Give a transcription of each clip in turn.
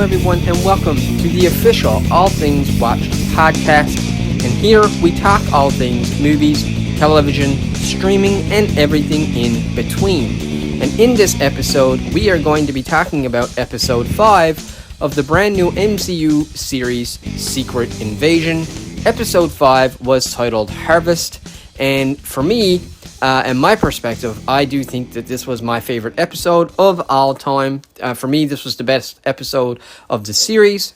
everyone, and welcome to the official All Things Watched podcast. And here we talk all things movies, television, streaming, and everything in between. And in this episode, we are going to be talking about episode 5 of the brand new MCU series, Secret Invasion. Episode 5 was titled Harvest, and for me, and my perspective, I do think that this was my favorite episode of all time. For me, this was the best episode of the series.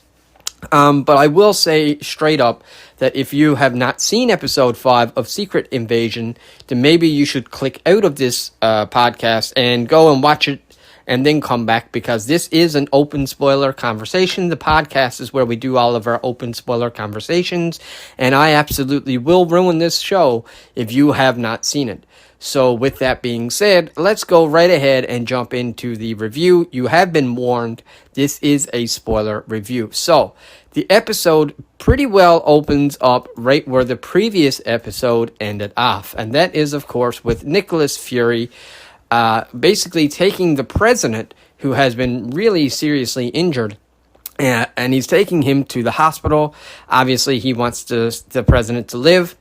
But I will say straight up that if you have not seen episode 5 of Secret Invasion, then maybe you should click out of this podcast and go and watch it and then come back, because this is an open spoiler conversation. The podcast is where we do all of our open spoiler conversations, and I absolutely will ruin this show if you have not seen it. So with that being said, let's go right ahead and jump into the review. You have been warned, this is a spoiler review. So the episode pretty well opens up right where the previous episode ended off, and that is, of course, with Nicholas Fury basically taking the president, who has been really seriously injured, and he's taking him to the hospital. Obviously, he wants the president to live.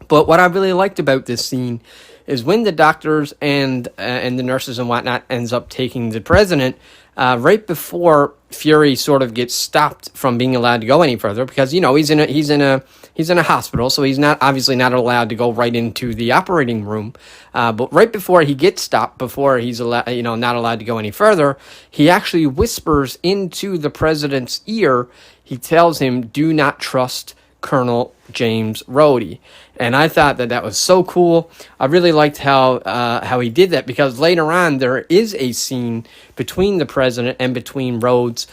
But what I really liked about this scene is when the doctors and the nurses and whatnot ends up taking the president, right before Fury sort of gets stopped from being allowed to go any further, because he's in a hospital, so he's not allowed to go right into the operating room. But right before he gets stopped, before he's not allowed to go any further, he actually whispers into the president's ear. He tells him, "Do not trust Colonel James Rhodey." And I thought that was so cool. I really liked how he did that, because later on there is a scene between the president and between Rhodes.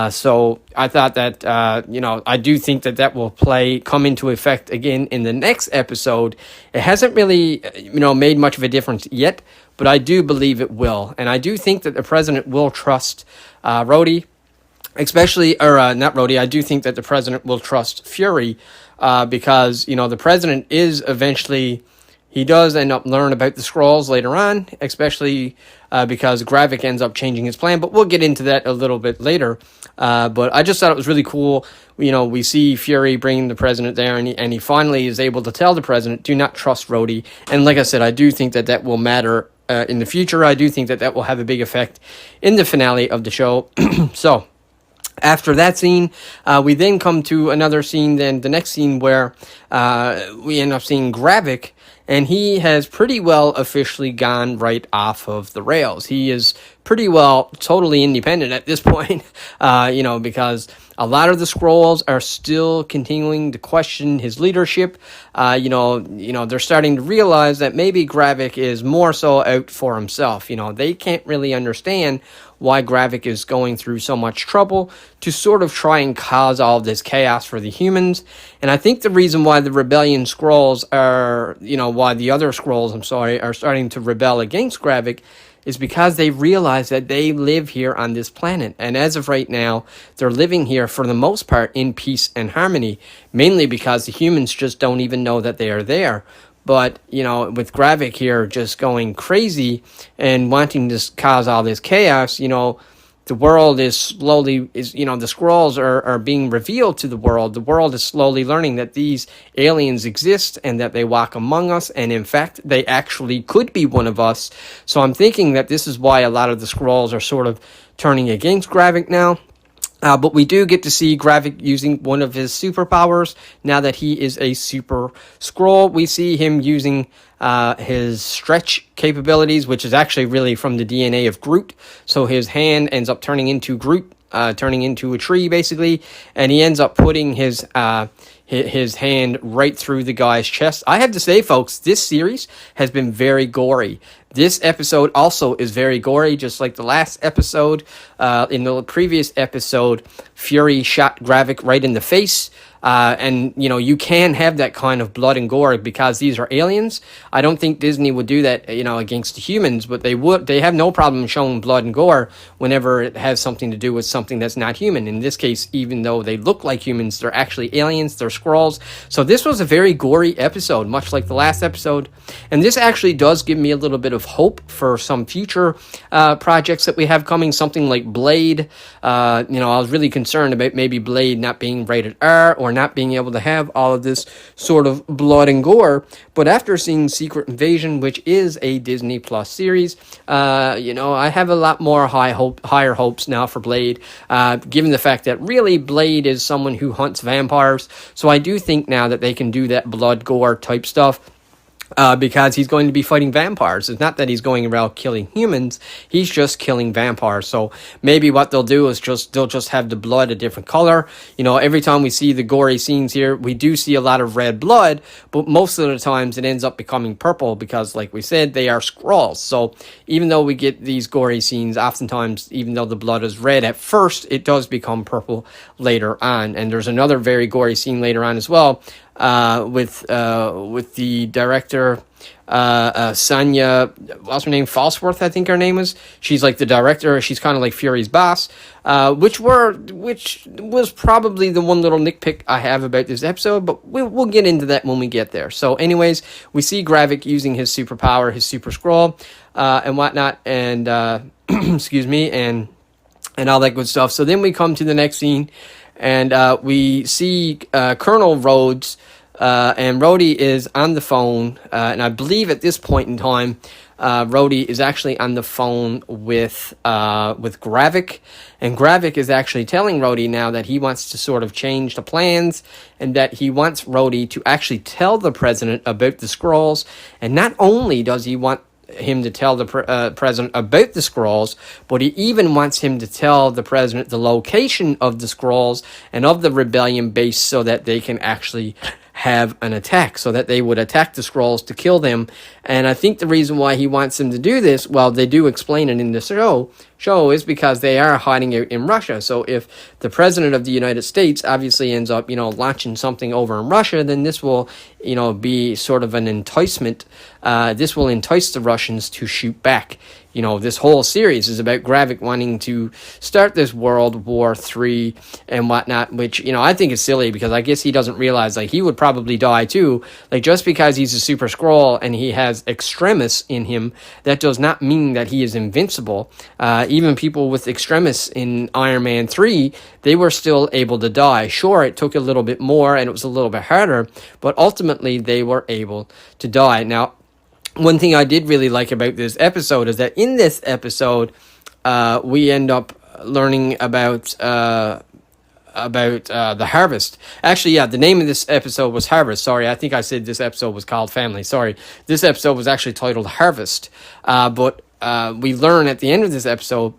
So I thought that I do think that will come into effect again in the next episode. It hasn't really made much of a difference yet, but I do believe it will, and I do think that the president will trust Rhodey. Not Rhodey. I do think that the president will trust Fury, because the president is eventually, he does end up learn about the Skrulls later on, especially because Gravik ends up changing his plan. But we'll get into that a little bit later. But I just thought it was really cool. We see Fury bringing the president there, and he finally is able to tell the president, "Do not trust Rhodey." And like I said, I do think that will matter in the future. I do think that will have a big effect in the finale of the show. So after that scene, we then come to another scene, then the next scene, where we end up seeing Gravik, and he has pretty well officially gone right off of the rails. He is pretty well totally independent at this point, because a lot of the Skrulls are still continuing to question his leadership. They're starting to realize that maybe Gravik is more so out for himself. They can't really understand why Gravik is going through so much trouble to sort of try and cause all this chaos for the humans. And I think the reason why the rebellion Skrulls why the other Skrulls, are starting to rebel against Gravik is because they realize that they live here on this planet. And as of right now, they're living here for the most part in peace and harmony, mainly because the humans just don't even know that they are there. But, with Gravik here just going crazy and wanting to cause all this chaos, the world the Skrulls are being revealed to the world. The world is slowly learning that these aliens exist and that they walk among us, and in fact, they actually could be one of us. So I'm thinking that this is why a lot of the Skrulls are sort of turning against Gravik now. But we do get to see Gravik using one of his superpowers. Now that he is a super Skrull, we see him using his stretch capabilities, which is actually really from the DNA of Groot. So his hand ends up turning into Groot, turning into a tree, basically. And he ends up putting his hand right through the guy's chest. I have to say, folks, this series has been very gory. This episode also is very gory, just like the last episode. In the previous episode, Fury shot Gravik right in the face. And you can have that kind of blood and gore because these are aliens. I don't think Disney would do that, against humans, but they have no problem showing blood and gore whenever it has something to do with something that's not human. In this case, even though they look like humans, they're actually aliens, they're Skrulls. So this was a very gory episode, much like the last episode. And this actually does give me a little bit of hope for some future projects that we have coming, something like Blade. I was really concerned about maybe Blade not being rated R or not being able to have all of this sort of blood and gore. But after seeing Secret Invasion, which is a Disney Plus series, I have a lot more higher hopes now for Blade, given the fact that really Blade is someone who hunts vampires. So I do think now that they can do that blood gore type stuff. Because he's going to be fighting vampires. It's not that he's going around killing humans, he's just killing vampires. So maybe what they'll do is they'll just have the blood a different color. Every time we see the gory scenes here, we do see a lot of red blood, but most of the times it ends up becoming purple because, like we said, they are Skrulls. So even though we get these gory scenes, oftentimes, even though the blood is red at first, it does become purple later on. And there's another very gory scene later on as well, with the director, Sonia, what's her name? Falsworth, I think her name is. She's like the director. She's kind of like Fury's boss, which was probably the one little nitpick I have about this episode, but we'll get into that when we get there. So anyways, we see Gravik using his superpower, his super Skrull, and whatnot, and, excuse me, and all that good stuff. So then we come to the next scene, and we see Colonel Rhodes, and Rhodey is on the phone, and I believe at this point in time, Rhodey is actually on the phone with Gravik, and Gravik is actually telling Rhodey now that he wants to sort of change the plans, and that he wants Rhodey to actually tell the president about the Skrulls, and not only does he want him to tell the president about the Skrulls, but he even wants him to tell the president the location of the Skrulls and of the rebellion base so that they can actually have an attack, so that they would attack the Skrulls to kill them. And I think the reason why he wants them to do this, well, they do explain it in the show is because they are hiding out in Russia. So if the president of the United States obviously ends up, launching something over in Russia, then this will, be sort of an enticement. This will entice the Russians to shoot back. This whole series is about Gravik wanting to start this World War III and whatnot, which, I think is silly because I guess he doesn't realize, he would probably die too. Just because he's a super Skrull and he has extremis in him, that does not mean that he is invincible. Even people with extremis in Iron Man 3, they were still able to die. Sure, it took a little bit more and it was a little bit harder, but ultimately they were able to die. Now, one thing I did really like about this episode is that in this episode, we end up learning about the harvest. Actually, yeah, the name of this episode was Harvest. Sorry, I think I said this episode was called Family. Sorry, this episode was actually titled Harvest. But we learn at the end of this episode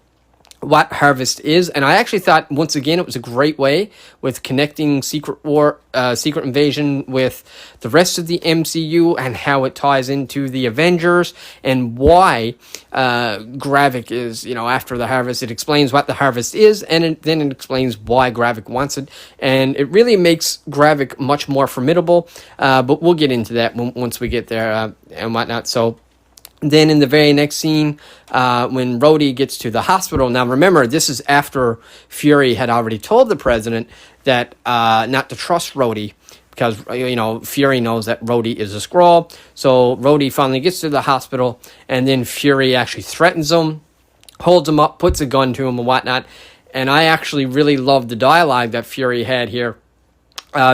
what Harvest is, and I actually thought, once again, it was a great way with connecting Secret Invasion with the rest of the MCU and how it ties into the Avengers and why Gravik is, after the Harvest. It explains what the Harvest is, and then it explains why Gravik wants it, and it really makes Gravik much more formidable, but we'll get into that once we get there and whatnot. So then in the very next scene, when Rhodey gets to the hospital, now remember, this is after Fury had already told the president that not to trust Rhodey, because, Fury knows that Rhodey is a Skrull. So Rhodey finally gets to the hospital, and then Fury actually threatens him, holds him up, puts a gun to him and whatnot. And I actually really love the dialogue that Fury had here.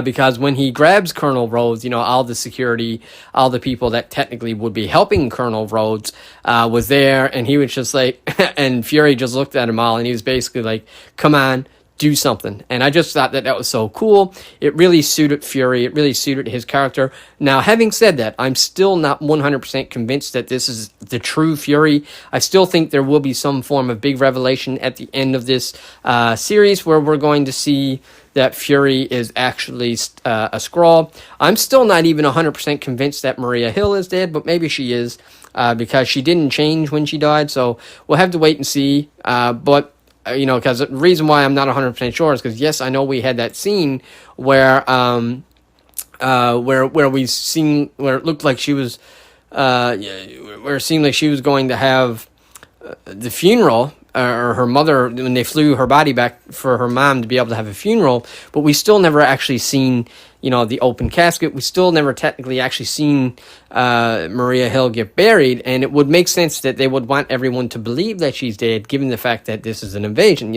Because when he grabs Colonel Rhodes, all the security, all the people that technically would be helping Colonel Rhodes was there, and he was just like, and Fury just looked at him all, and he was basically like, come on, do something. And I just thought that was so cool. It really suited Fury. It really suited his character. Now, having said that, I'm still not 100% convinced that this is the true Fury. I still think there will be some form of big revelation at the end of this series where we're going to see that Fury is actually a Skrull. I'm still not even 100% convinced that Maria Hill is dead, but maybe she is, because she didn't change when she died, so we'll have to wait and see. But because the reason why I'm not 100% sure is because, yes, I know we had that scene where where it looked like she was where it seemed like she was going to have the funeral, or her mother, when they flew her body back for her mom to be able to have a funeral, but we still never actually seen, the open casket. We still never technically actually seen Maria Hill get buried, and it would make sense that they would want everyone to believe that she's dead, given the fact that this is an invasion.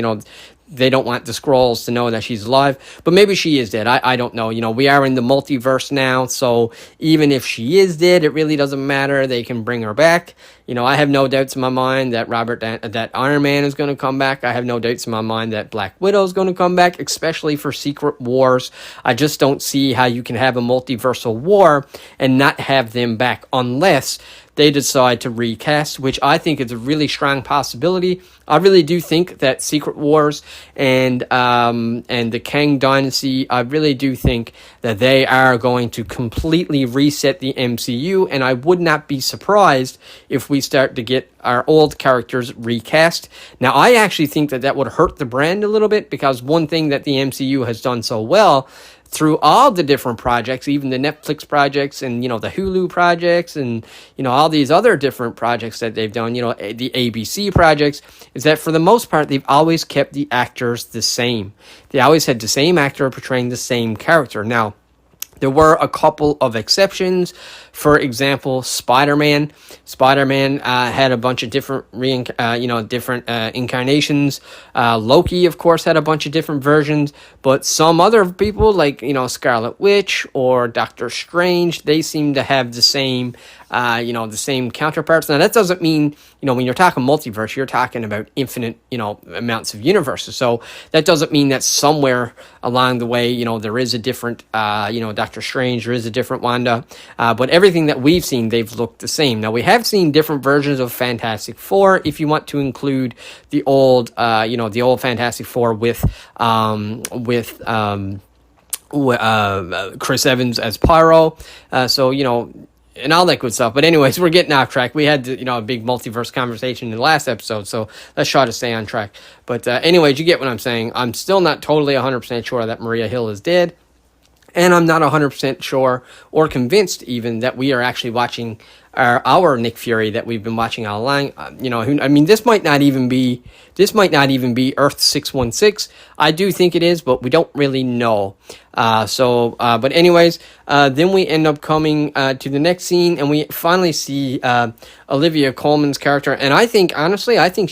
They don't want the Skrulls to know that she's alive, but maybe she is dead. I don't know. We are in the multiverse now, so even if she is dead, it really doesn't matter. They can bring her back. I have no doubts in my mind that that Iron Man is going to come back. I have no doubts in my mind that Black Widow is going to come back, especially for Secret Wars. I just don't see how you can have a multiversal war and not have them back unless they decide to recast, which I think is a really strong possibility. I really do think that Secret Wars and the Kang Dynasty, I really do think that they are going to completely reset the MCU, and I would not be surprised if we start to get our old characters recast. Now, I actually think that would hurt the brand a little bit, because one thing that the MCU has done so well through all the different projects, even the Netflix projects and, the Hulu projects and, all these other different projects that they've done, the ABC projects, is that for the most part, they've always kept the actors the same. They always had the same actor portraying the same character. Now, there were a couple of exceptions. For example, Spider-Man. Spider-Man had a bunch of different incarnations. Loki, of course, had a bunch of different versions. But some other people, like Scarlet Witch or Doctor Strange, they seem to have the same counterparts. Now, that doesn't mean when you're talking multiverse, you're talking about infinite amounts of universes. So that doesn't mean that somewhere along the way there is a different Doctor Strange, there is a different Wanda, but everything that we've seen, they've looked the same. Now, we have seen different versions of Fantastic Four, if you want to include the old Fantastic Four with Chris Evans as Pyro, and all that good stuff. But anyways, we're getting off track. We had a big multiverse conversation in the last episode, so let's try to stay on track. But anyways, you get what I'm saying. I'm still not totally 100% sure that Maria Hill is dead. And I'm not 100% sure or convinced even that we are actually watching our Nick Fury that we've been watching all along. This might not even be Earth 616. I do think it is, but we don't really know. But anyways, then we end up coming to the next scene, and we finally see Olivia Colman's character. And I think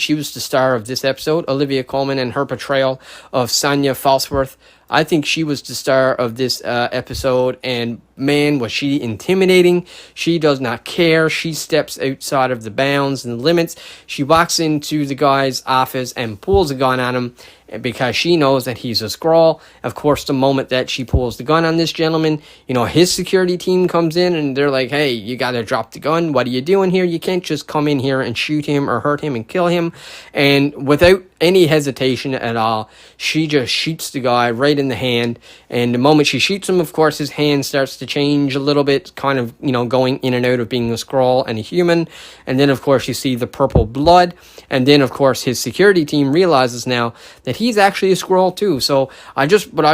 she was the star of this episode, Olivia Colman, and her portrayal of Sonya Falsworth. I think she was the star of this episode, and man, was she intimidating. She does not care. She steps outside of the bounds and the limits. She walks into the guy's office and pulls a gun on him because she knows that he's a Skrull. Of course, the moment that she pulls the gun on this gentleman, his security team comes in and they're like, hey, you gotta drop the gun. What are you doing here? You can't just come in here and shoot him or hurt him and kill him. And without any hesitation at all, she just shoots the guy right in the hand. And the moment she shoots him, of course, his hand starts to change a little bit, kind of, going in and out of being a Skrull and a human. And then, of course, you see the purple blood. And then, of course, his security team realizes now that he's actually a Skrull too. So I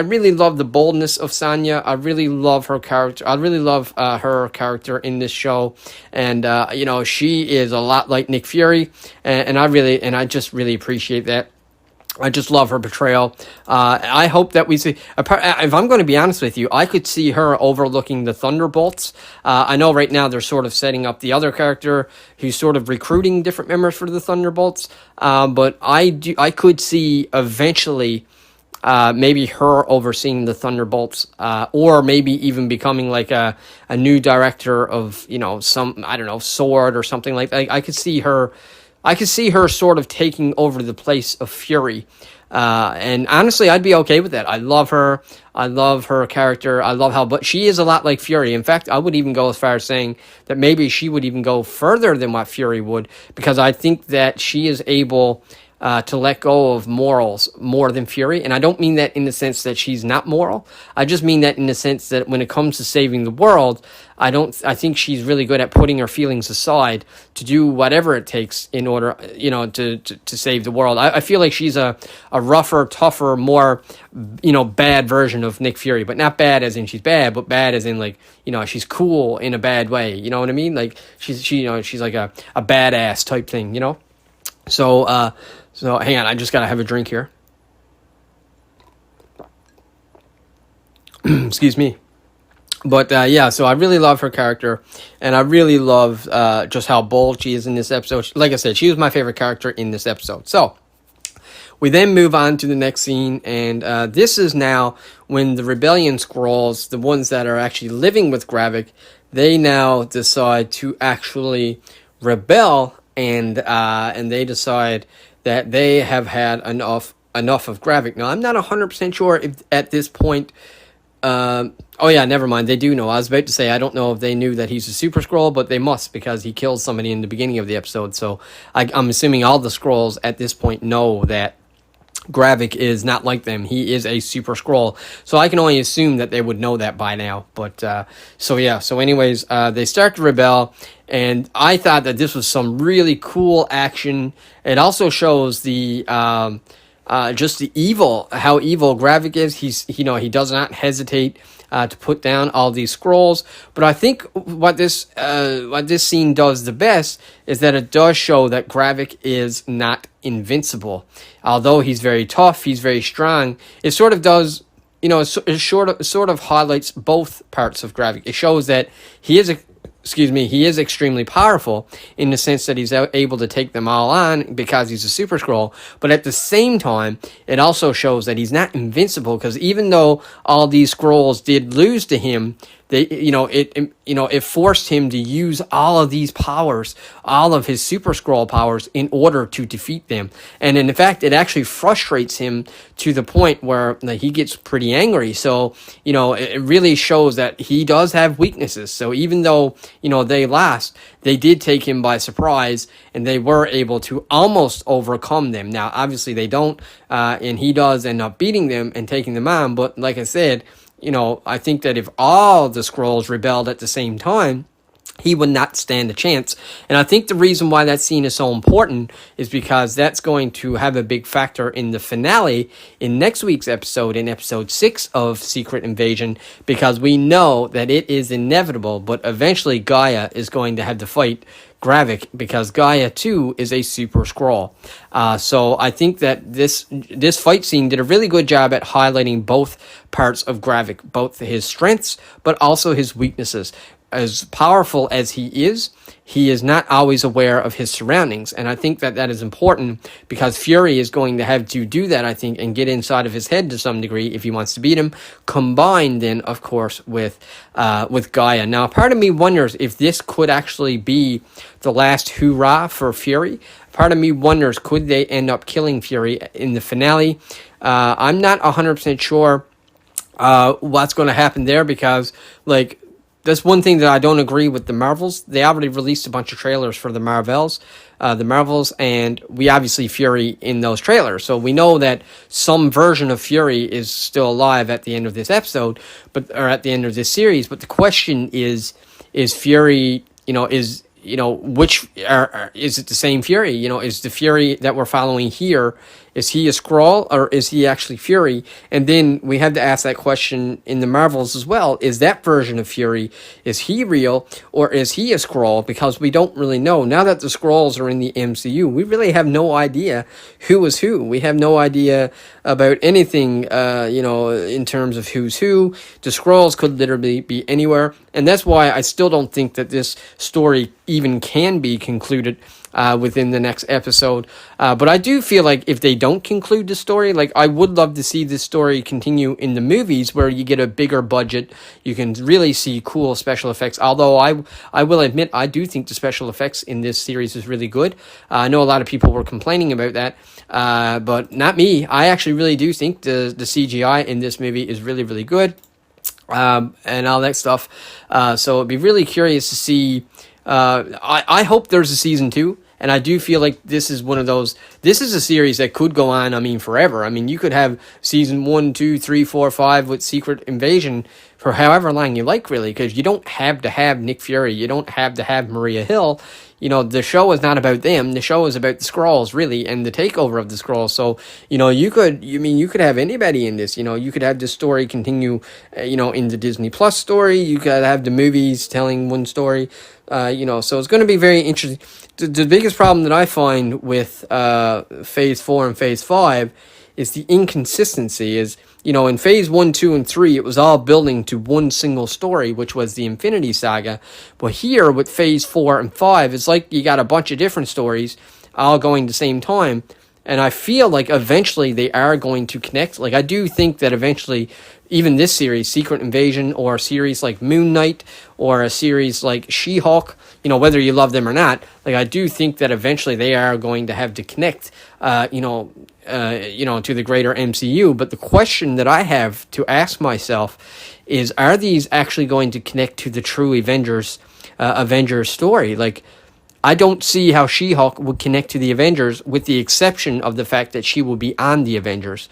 really love the boldness of Sonya. I really love her character. I really love her character in this show. And, she is a lot like Nick Fury. And I just really appreciate that. I just love her portrayal. I hope that we see... If I'm going to be honest with you, I could see her overlooking the Thunderbolts. I know right now they're sort of setting up the other character who's sort of recruiting different members for the Thunderbolts. But I could see eventually maybe her overseeing the Thunderbolts, or maybe even becoming like a new director of, some, I don't know, Sword or something like that. I could see her sort of taking over the place of Fury. And honestly, I'd be okay with that. I love her. I love her character. I love but she is a lot like Fury. In fact, I would even go as far as saying that maybe she would even go further than what Fury would, because I think that she is able, to let go of morals more than Fury. And I don't mean that in the sense that she's not moral. I just mean that in the sense that when it comes to saving the world, I think she's really good at putting her feelings aside to do whatever it takes in order, to save the world. I feel like she's a rougher, tougher, more, bad version of Nick Fury, but not bad as in she's bad, but bad as in like, she's cool in a bad way. You know what I mean? Like she's like a badass type thing, So hang on, I just gotta have a drink here. Excuse me. But so I really love her character, and I really love just how bold she is in this episode. Like I said, she was my favorite character in this episode. So we then move on to the next scene, and this is now when the Rebellion Skrulls, the ones that are actually living with Gravik, they now decide to actually rebel, and they decide that they have had enough of Gravik. Now, I'm not 100% sure if at this point... never mind. They do know. I was about to say, I don't know if they knew that he's a Super Skrull, but they must, because he kills somebody in the beginning of the episode. So I'm assuming all the Skrulls at this point know that Gravik is not like them. He is a Super Skrull. So I can only assume that they would know that by now. But, So anyways, they start to rebel, and I thought that this was some really cool action. It also shows the... just the how evil Gravik is. He does not hesitate to put down all these Skrulls. But I think what this scene does the best is that it does show that Gravik is not invincible. Although he's very tough, he's very strong. It sort of does, it sort of highlights both parts of Gravik. It shows that he is extremely powerful in the sense that he's able to take them all on because he's a Super Skrull. But at the same time, it also shows that he's not invincible, because even though all these Skrulls did lose to him, it forced him to use all of these powers, all of his Super Skrull powers, in order to defeat them. And in fact, it actually frustrates him to the point where he gets pretty angry. So, it really shows that he does have weaknesses. So even though, they lost, they did take him by surprise, and they were able to almost overcome them. Now, obviously they don't, and he does end up beating them and taking them on. But like I said, I think that if all the Skrulls rebelled at the same time, he would not stand a chance. And I think the reason why that scene is so important is because that's going to have a big factor in the finale in next week's episode, in episode 6 of Secret Invasion, because we know that it is inevitable, but eventually Gaia is going to have to fight Gravik, because Gaia too is a Super Skrull. So I think that this fight scene did a really good job at highlighting both parts of Gravik, both his strengths but also his weaknesses. As powerful as he is not always aware of his surroundings. And I think that is important, because Fury is going to have to do that, I think, and get inside of his head to some degree if he wants to beat him, combined then, of course, with Gaia. Now, part of me wonders if this could actually be the last hoorah for Fury. Part of me wonders, could they end up killing Fury in the finale? I'm not 100% sure what's going to happen there, because, that's one thing that I don't agree with the Marvels. They already released a bunch of trailers for the Marvels, and we obviously Fury in those trailers. So we know that some version of Fury is still alive at the end of this episode, or at the end of this series. But the question is Fury, is it the same Fury? Is the Fury that we're following here, is he a Skrull, or is he actually Fury? And then we have to ask that question in the Marvels as well. Is that version of Fury, is he real, or is he a Skrull? Because we don't really know. Now that the Skrulls are in the MCU, we really have no idea who is who. We have no idea about anything, in terms of who's who. The Skrulls could literally be anywhere. And that's why I still don't think that this story even can be concluded within the next episode. But I do feel like if they don't conclude the story, I would love to see this story continue in the movies, where you get a bigger budget. You can really see cool special effects. Although I will admit, I do think the special effects in this series is really good. I know a lot of people were complaining about that, but not me. I actually really do think the CGI in this movie is really, really good. And all that stuff. So it'd be really curious to see. I hope there's a season 2. And I do feel like this is one of those. This is a series that could go on. I mean, forever. I mean, you could have season 1, 2, 3, 4, 5 with Secret Invasion for however long you like, really, because you don't have to have Nick Fury. You don't have to have Maria Hill. The show is not about them. The show is about the Skrulls, really, and the takeover of the Skrulls. So, you could have anybody in this. You could have this story continue, in the Disney Plus story. You could have the movies telling one story. So it's going to be very interesting. The biggest problem that I find with Phase 4 and Phase 5 is the inconsistency. In Phase 1, 2, and 3, it was all building to one single story, which was the Infinity Saga. But here, with Phase 4 and 5, it's like you got a bunch of different stories all going at the same time. And I feel like eventually they are going to connect. Like, I do think that eventually, even this series, Secret Invasion, or a series like Moon Knight, or a series like She-Hulk, whether you love them or not, like, I do think that eventually they are going to have to connect, to the greater MCU. But the question that I have to ask myself is, are these actually going to connect to the true Avengers story? Like, I don't see how She-Hulk would connect to the Avengers, with the exception of the fact that she will be on the Avengers.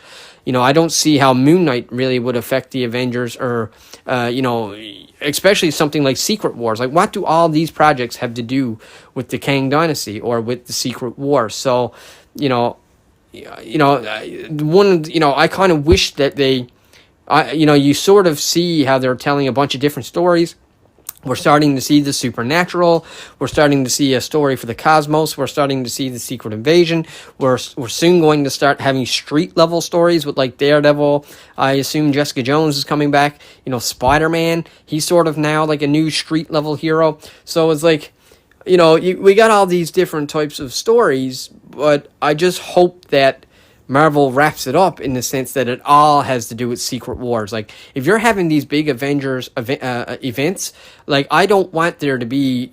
I don't see how Moon Knight really would affect the Avengers, or, especially something like Secret Wars. Like, what do all these projects have to do with the Kang Dynasty or with the Secret Wars? So, I kind of wish that you sort of see how they're telling a bunch of different stories. We're starting to see the supernatural. We're starting to see a story for the cosmos. We're starting to see the Secret Invasion. We're soon going to start having street level stories with, like, Daredevil. I assume Jessica Jones is coming back. Spider-Man, he's sort of now like a new street level hero. So it's like, we got all these different types of stories, but I just hope that Marvel wraps it up in the sense that it all has to do with Secret Wars. Like, if you're having these big Avengers events, like, I don't want there to be,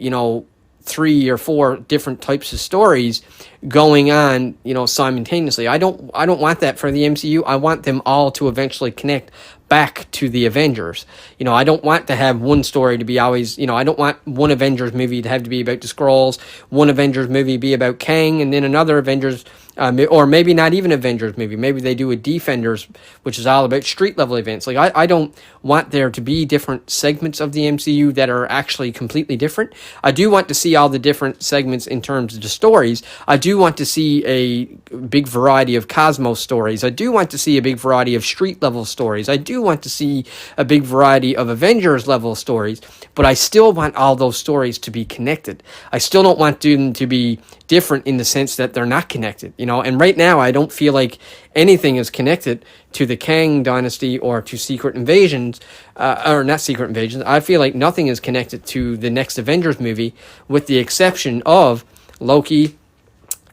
3 or 4 different types of stories going on, simultaneously. I don't want that for the MCU. I want them all to eventually connect back to the Avengers. I don't want to have one story to be always, I don't want one Avengers movie to have to be about the Skrulls, one Avengers movie be about Kang, and then another Avengers, or maybe not even Avengers movie. Maybe they do a Defenders, which is all about street level events. Like, I don't want there to be different segments of the MCU that are actually completely different. I do want to see all the different segments in terms of the stories. I do want to see a big variety of Cosmos stories. I do want to see a big variety of street level stories. I do want to see a big variety of Avengers level stories, but I still want all those stories to be connected. I still don't want them to be different in the sense that they're not connected, and right now I don't feel like anything is connected to the Kang Dynasty or to Secret Invasions, or not Secret Invasions. I feel like nothing is connected to the next Avengers movie, with the exception of Loki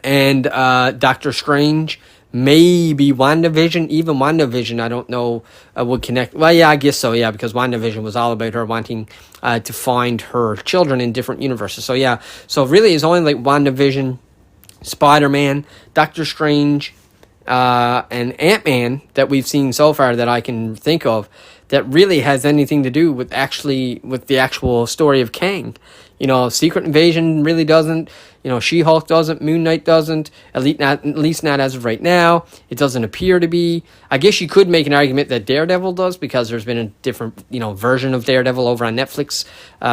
and Doctor Strange, maybe WandaVision. Even WandaVision, I don't know, would connect. Well, yeah, I guess so, yeah, because WandaVision was all about her wanting to find her children in different universes. So, yeah, so really it's only like WandaVision, Spider-Man, Doctor Strange, and Ant-Man that we've seen so far that I can think of that really has anything to do with the actual story of Kang. Secret Invasion really doesn't. She-Hulk doesn't. Moon Knight doesn't. At least not as of right now. It doesn't appear to be. I guess you could make an argument that Daredevil does, because there's been a different, version of Daredevil over on Netflix.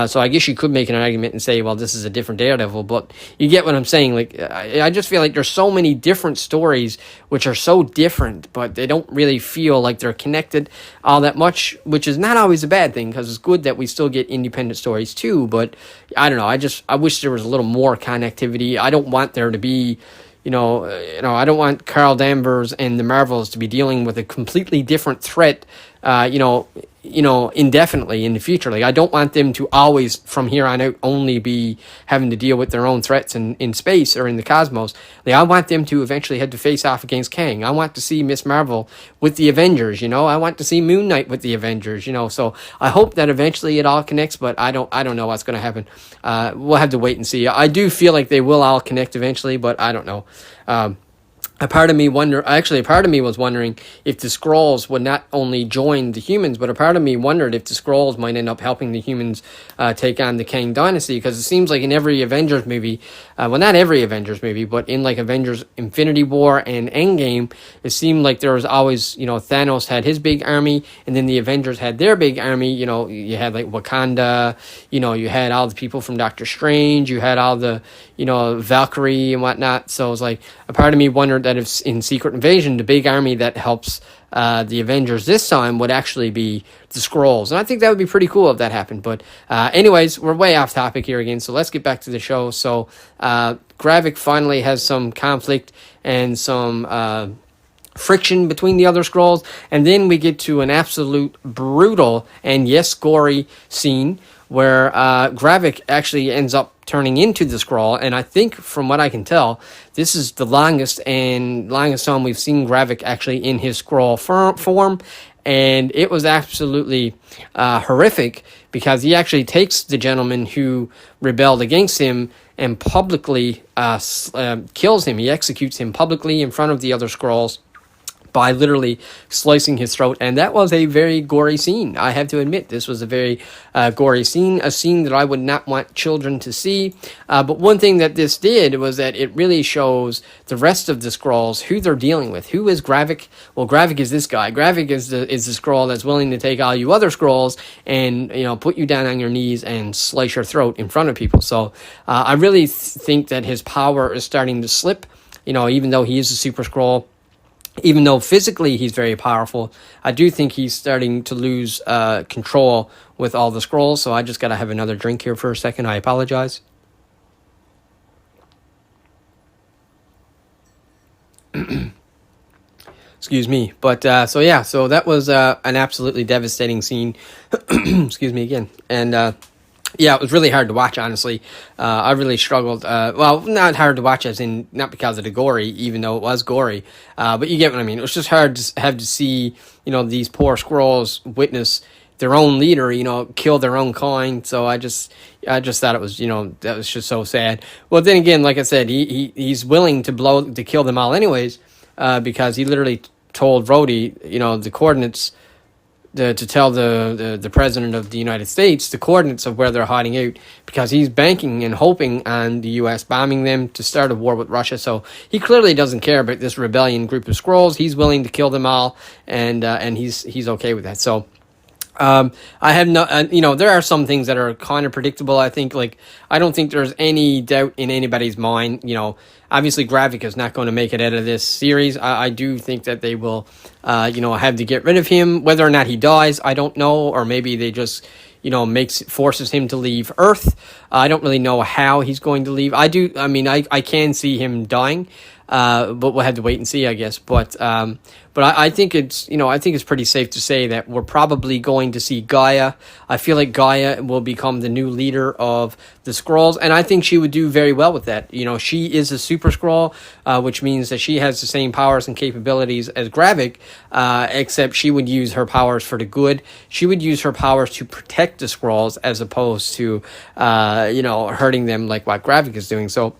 So I guess you could make an argument and say, well, this is a different Daredevil. But you get what I'm saying. Like, I just feel like there's so many different stories which are so different, but they don't really feel like they're connected all that much, which is not always a bad thing, because it's good that we still get independent stories too. But I don't know. I wish there was a little more connectivity. I don't want there to be, I don't want Carl Danvers and the Marvels to be dealing with a completely different threat, indefinitely in the future. Like, I don't want them to always, from here on out, only be having to deal with their own threats in space or in the cosmos. Like, I want them to eventually have to face off against Kang. I want to see Miss Marvel with the Avengers, I want to see Moon Knight with the Avengers, so I hope that eventually it all connects, but I don't know what's going to happen. We'll have to wait and see. I do feel like they will all connect eventually, but I don't know. a part of me was wondering if the Skrulls would not only join the humans, but a part of me wondered if the Skrulls might end up helping the humans take on the Kang Dynasty, because it seems like in every Avengers movie, well, not every Avengers movie, but in like Avengers Infinity War and Endgame, it seemed like there was always, Thanos had his big army, and then the Avengers had their big army. You had like Wakanda, you had all the people from Doctor Strange, you had all the, Valkyrie and whatnot. So it was like, a part of me wondered that if in Secret Invasion, the big army that helps the Avengers this time would actually be the Skrulls. And I think that would be pretty cool if that happened. But anyways, we're way off topic here again, so let's get back to the show. So Gravik finally has some conflict and some friction between the other Skrulls, and then we get to an absolute brutal and yes, gory scene where Gravik actually ends up turning into the Skrull, and I think from what I can tell, this is the longest time we've seen Gravik actually in his Skrull form, and it was absolutely horrific, because he actually takes the gentleman who rebelled against him and publicly kills him. He executes him publicly in front of the other Skrulls by literally slicing his throat, and that was a very gory scene. I have to admit, this was a very gory scene, a scene that I would not want children to see. But one thing that this did was that it really shows the rest of the Skrulls who they're dealing with. Who is Gravik? Well, Gravik is this guy. Gravik is the Skrull that's willing to take all you other Skrulls and put you down on your knees and slice your throat in front of people. So I really think that his power is starting to slip. Even though he is a Super Skrull, even though physically he's very powerful, I do think he's starting to lose control with all the Skrulls. So I just got to have another drink here for a second. I apologize. Excuse me. But so that was an absolutely devastating scene. Excuse me again. And yeah, it was really hard to watch, honestly. I really struggled. Well, not hard to watch as in, not because of the gory, even though it was gory. But you get what I mean. It was just hard to have to see, these poor Skrulls witness their own leader, kill their own kind. So I just thought it was, that was just so sad. Well, then again, like I said, he's willing to kill them all anyways, because he literally told Rhodey, the coordinates, to tell the president of the United States the coordinates of where they're hiding out, because he's banking and hoping on the U.S. bombing them to start a war with Russia. So he clearly doesn't care about this rebellion group of Skrulls. He's willing to kill them all, and he's okay with that. So I have no, there are some things that are kind of predictable. I think, I don't think there's any doubt in anybody's mind. Obviously Gravik is not going to make it out of this series. I do think that they will, have to get rid of him. Whether or not he dies, I don't know, or maybe they just, forces him to leave Earth. I don't really know how he's going to leave. I can see him dying. But we'll have to wait and see, I guess. But I think it's pretty safe to say that we're probably going to see Gaia. I feel like Gaia will become the new leader of the Skrulls, and I think she would do very well with that. She is a Super Skrull, which means that she has the same powers and capabilities as Gravik, except she would use her powers for the good. She would use her powers to protect the Skrulls as opposed to, hurting them like what Gravik is doing. So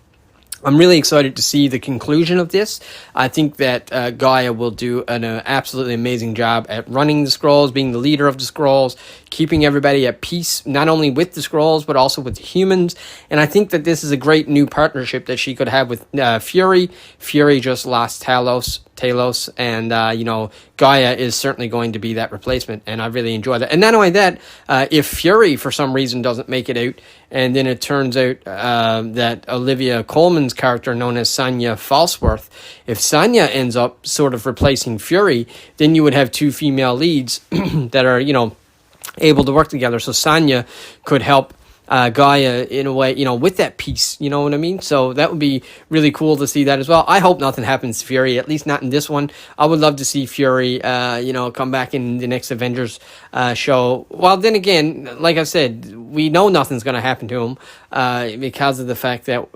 I'm really excited to see the conclusion of this. I think that Gaia will do an absolutely amazing job at running the Skrulls, being the leader of the Skrulls, keeping everybody at peace, not only with the Skrulls, but also with the humans. And I think that this is a great new partnership that she could have with Fury. Fury just lost Talos, and Gaia is certainly going to be that replacement, and I really enjoy that. And not only that, if Fury for some reason doesn't make it out, and then it turns out that Olivia Colman's character, known as Sonya Falsworth, if Sonya ends up sort of replacing Fury, then you would have two female leads that are able to work together. So Sonya could help Gaia in a way, with that peace, you know what I mean? So that would be really cool to see that as well. I hope nothing happens to Fury, at least not in this one. I would love to see Fury, come back in the next Avengers show. Well, then again, like I said, we know nothing's going to happen to him because of the fact that,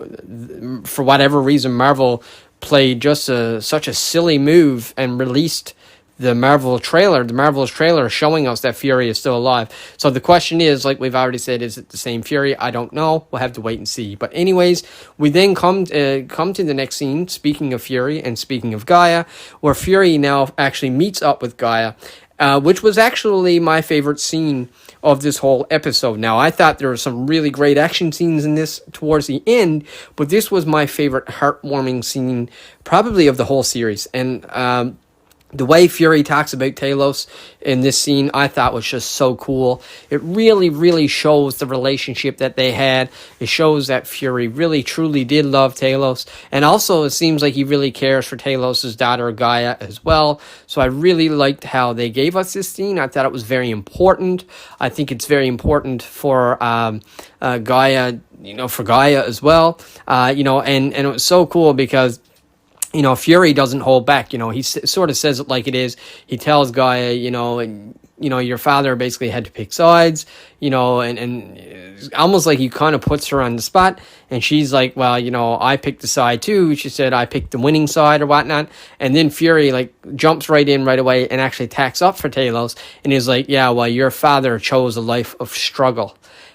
for whatever reason, Marvel played just such a silly move and released the Marvelous trailer showing us that Fury is still alive. So the question is, like we've already said, is it the same Fury? I don't know. We'll have to wait and see. But anyways, we then come to the next scene, speaking of Fury and speaking of Gaia, where Fury now actually meets up with Gaia, which was actually my favorite scene of this whole episode. Now, I thought there were some really great action scenes in this towards the end, but this was my favorite heartwarming scene probably of the whole series. And the way Fury talks about Talos in this scene, I thought was just so cool. It really, really shows the relationship that they had. It shows that Fury really, truly did love Talos. And also, it seems like he really cares for Talos' daughter, Gaia, as well. So I really liked how they gave us this scene. I thought it was very important. I think it's very important for Gaia, for Gaia as well. And it was so cool because Fury doesn't hold back. He sort of says it like it is. He tells Gaia, your father basically had to pick sides, and almost like he kind of puts her on the spot. And she's like, well, I picked the side too. She said, I picked the winning side or whatnot. And then Fury jumps right in right away and actually tacks up for Talos. And he's like, yeah, well, your father chose a life of struggle.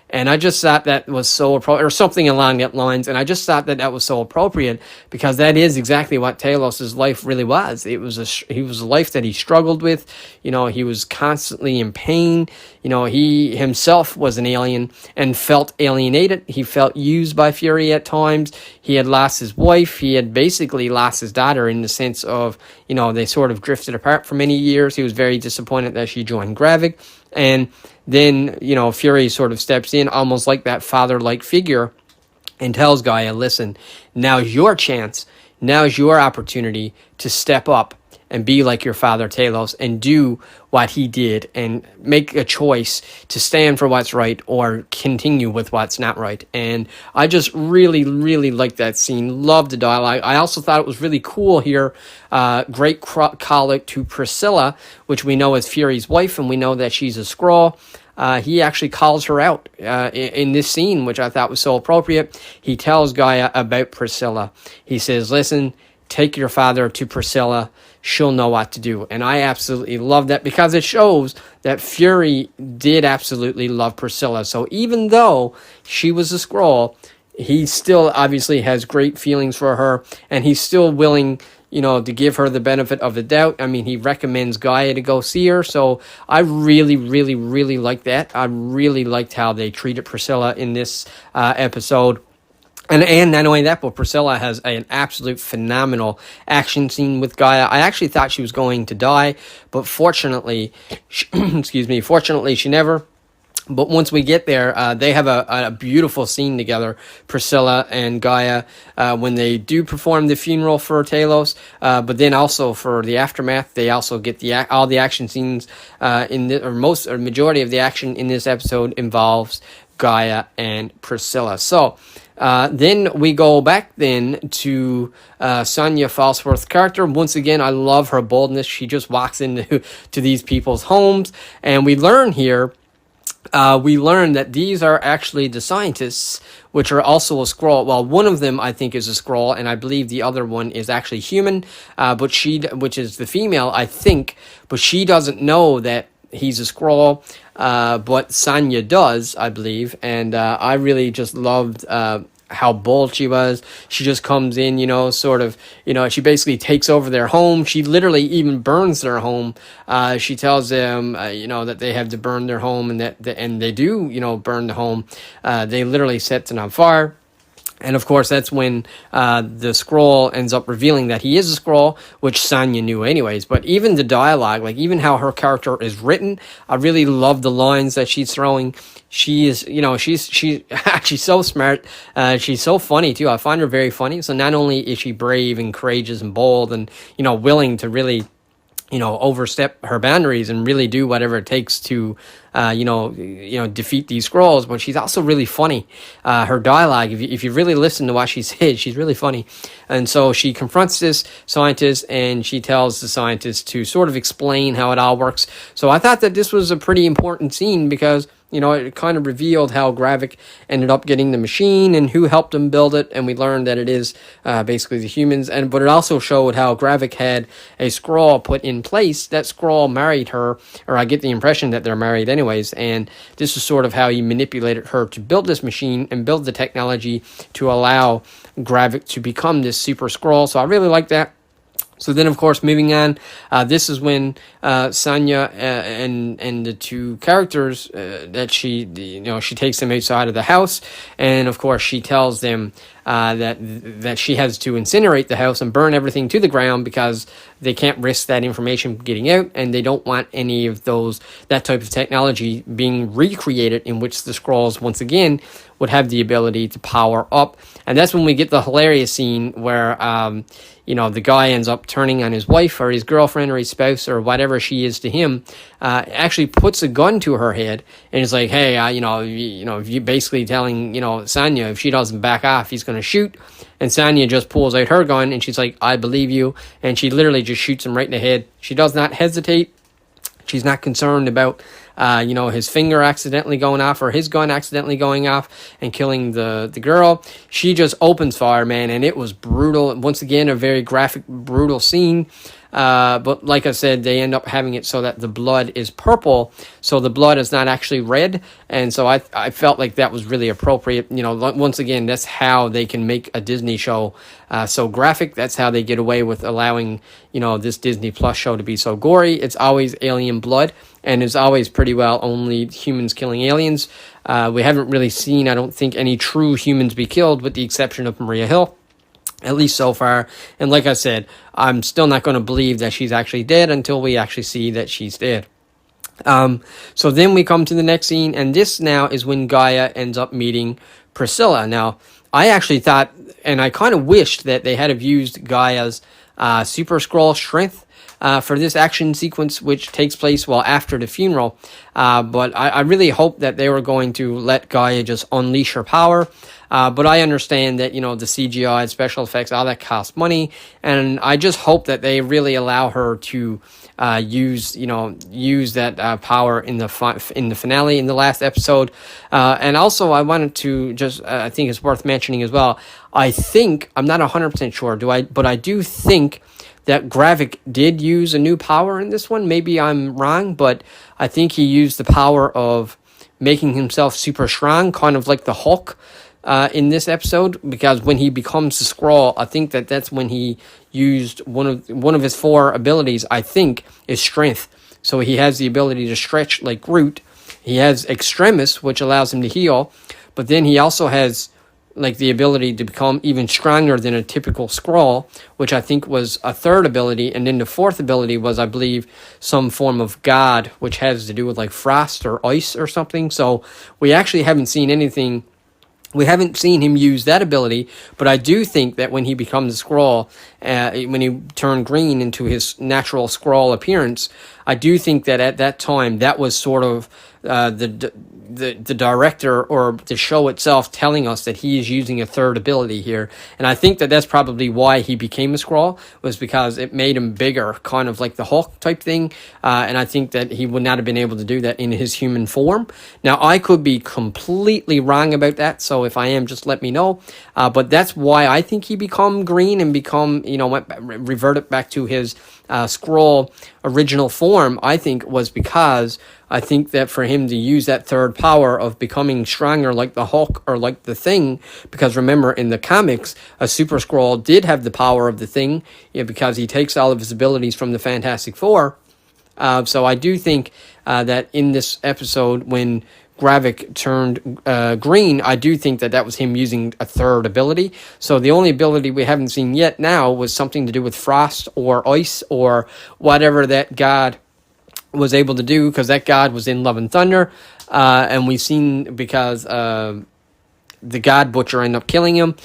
And I just thought that was so appropriate, or something along that lines. And I just thought that was so appropriate because that is exactly what Talos' life really was. He was a life that he struggled with. He was constantly in pain. He himself was an alien and felt alienated. He felt used by Fury at times. He had lost his wife. He had basically lost his daughter in the sense of, they sort of drifted apart for many years. He was very disappointed that she joined Gravik. And then, Fury sort of steps in almost like that father-like figure and tells Gaia, listen, now's your chance. Now's your opportunity to step up and be like your father Talos and do what he did and make a choice to stand for what's right or continue with what's not right. And I just really, really liked that scene. Loved the dialogue. I also thought it was really cool here. Great call to Priscilla, which we know is Fury's wife, and we know that she's a Skrull. He actually calls her out in this scene, which I thought was so appropriate. He tells Gaia about Priscilla. He says, listen, take your father to Priscilla. She'll know what to do. And I absolutely love that because it shows that Fury did absolutely love Priscilla. So even though she was a Skrull, he still obviously has great feelings for her, and he's still willing, to give her the benefit of the doubt. I mean, he recommends Gaia to go see her. So I really, really, really liked that. I really liked how they treated Priscilla in this episode. And not only that, but Priscilla has an absolute phenomenal action scene with Gaia. I actually thought she was going to die, but fortunately, she never. But once we get there, they have a beautiful scene together, Priscilla and Gaia, when they do perform the funeral for Talos. But then also for the aftermath, they also get all the action scenes majority of the action in this episode involves Gaia and Priscilla. So then we go back then to Sonya Falsworth's character. Once again, I love her boldness. She just walks into these people's homes, and we learn here. We learn that these are actually the scientists, which are also a Skrull. Well, one of them I think is a Skrull, and I believe the other one is actually human. Which is the female, I think, but she doesn't know that he's a Skrull. But Sonya does, I believe, and I really just loved how bold she was. She just comes in, she basically takes over their home. She literally even burns their home. She tells them, that they have to burn their home, and and they do, burn the home. They literally set it on fire. And of course, that's when the Skrull ends up revealing that he is a Skrull, which Sonya knew anyways. But even the dialogue, even how her character is written, I really love the lines that she's throwing. She is, she's actually so smart. She's so funny too. I find her very funny. So not only is she brave and courageous and bold and, willing to really, overstep her boundaries and really do whatever it takes to, defeat these Skrulls, but she's also really funny. Her dialogue, if you really listen to what she says, she's really funny. And so she confronts this scientist, and she tells the scientist to sort of explain how it all works. So I thought that this was a pretty important scene because it kind of revealed how Gravik ended up getting the machine and who helped him build it, and we learned that it is basically the humans. But it also showed how Gravik had a Skrull put in place. That Skrull married her, or I get the impression that they're married anyways, and this is sort of how he manipulated her to build this machine and build the technology to allow Gravik to become this super Skrull. So I really like that. So then, of course, moving on, this is when Sanya and the two characters that she takes them outside of the house, and of course she tells them that she has to incinerate the house and burn everything to the ground because they can't risk that information getting out, and they don't want any of that type of technology being recreated, in which the Skrulls once again would have the ability to power up. And that's when we get the hilarious scene where the guy ends up turning on his wife or his girlfriend or his spouse or whatever she is to him, actually puts a gun to her head and is like, hey, if you basically telling, Sanya, if she doesn't back off, he's going to shoot. And Sanya just pulls out her gun and she's like, I believe you. And she literally just shoots him right in the head. She does not hesitate. She's not concerned about, his finger accidentally going off or his gun accidentally going off and killing the girl. She just opens fire, man, and it was brutal. Once again, a very graphic, brutal scene. But like I said, they end up having it so that the blood is purple, so the blood is not actually red. And so I felt like that was really appropriate. Once again, that's how they can make a Disney show so graphic. That's how they get away with allowing, this Disney Plus show to be so gory. It's always alien blood, and it's always pretty well only humans killing aliens. We haven't really seen, I don't think, any true humans be killed, with the exception of Maria Hill. At least so far. And like I said, I'm still not going to believe that she's actually dead until we actually see that she's dead. So then we come to the next scene, and this now is when Gaia ends up meeting Priscilla. Now, I actually thought, and I kind of wished that they had have used Gaia's Super Skrull strength for this action sequence, which takes place after the funeral. But I really hope that they were going to let Gaia just unleash her power. But I understand that, the CGI and special effects, all that costs money. And I just hope that they really allow her to use that power in the finale, in the last episode. And also I wanted to just, I think it's worth mentioning as well. I think, I'm not 100% sure, but I do think that Gravik did use a new power in this one. Maybe I'm wrong, but I think he used the power of making himself super strong, kind of like the Hulk in this episode, because when he becomes the Skrull, I think that's when he used one of his 4 abilities, I think, is strength. So he has the ability to stretch like Groot. He has Extremis, which allows him to heal, but then he also has like the ability to become even stronger than a typical Skrull, which I think was a 3rd ability. And then the 4th ability was, I believe, some form of god, which has to do with like frost or ice or something. So we actually haven't seen anything. We haven't seen him use that ability, but I do think that when he becomes a Skrull, when he turned green into his natural Skrull appearance, I do think that at that time, that was sort of the director or the show itself telling us that he is using a 3rd ability here. And I think that that's probably why he became a Skrull, was because it made him bigger, kind of like the Hulk type thing. And I think that he would not have been able to do that in his human form. Now, I could be completely wrong about that, so if I am, just let me know. But that's why I think he become green and reverted back to his Skrull original form. I think was because I think that for him to use that 3rd power of becoming stronger like the Hulk or like the Thing, because remember in the comics, a Super Skrull did have the power of the Thing, because he takes all of his abilities from the Fantastic Four. So I do think that in this episode, when Gravik turned green, I do think that was him using a 3rd ability. So the only ability we haven't seen yet now was something to do with frost or ice or whatever that god was able to do, because that god was in Love and Thunder, and we've seen because the god butcher ended up killing him.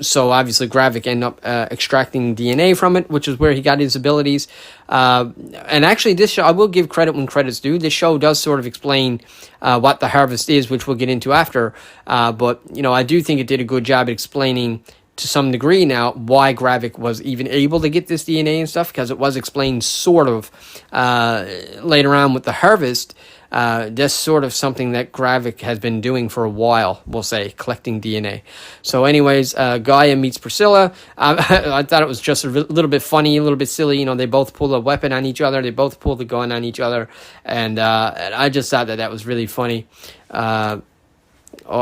So obviously Gravik ended up extracting DNA from it, which is where he got his abilities. And actually this show, I will give credit when credit's due, this show does sort of explain what the harvest is, which we'll get into after. But I do think it did a good job at explaining to some degree now why Gravik was even able to get this DNA and stuff, because it was explained sort of later on with the harvest. that's sort of something that Gravik has been doing for a while, we'll say, collecting DNA. So anyways, Gaia meets Priscilla. I thought it was just a little bit funny, a little bit silly. They both pull a weapon on each other. They both pull the gun on each other. And I just thought that was really funny. Oh,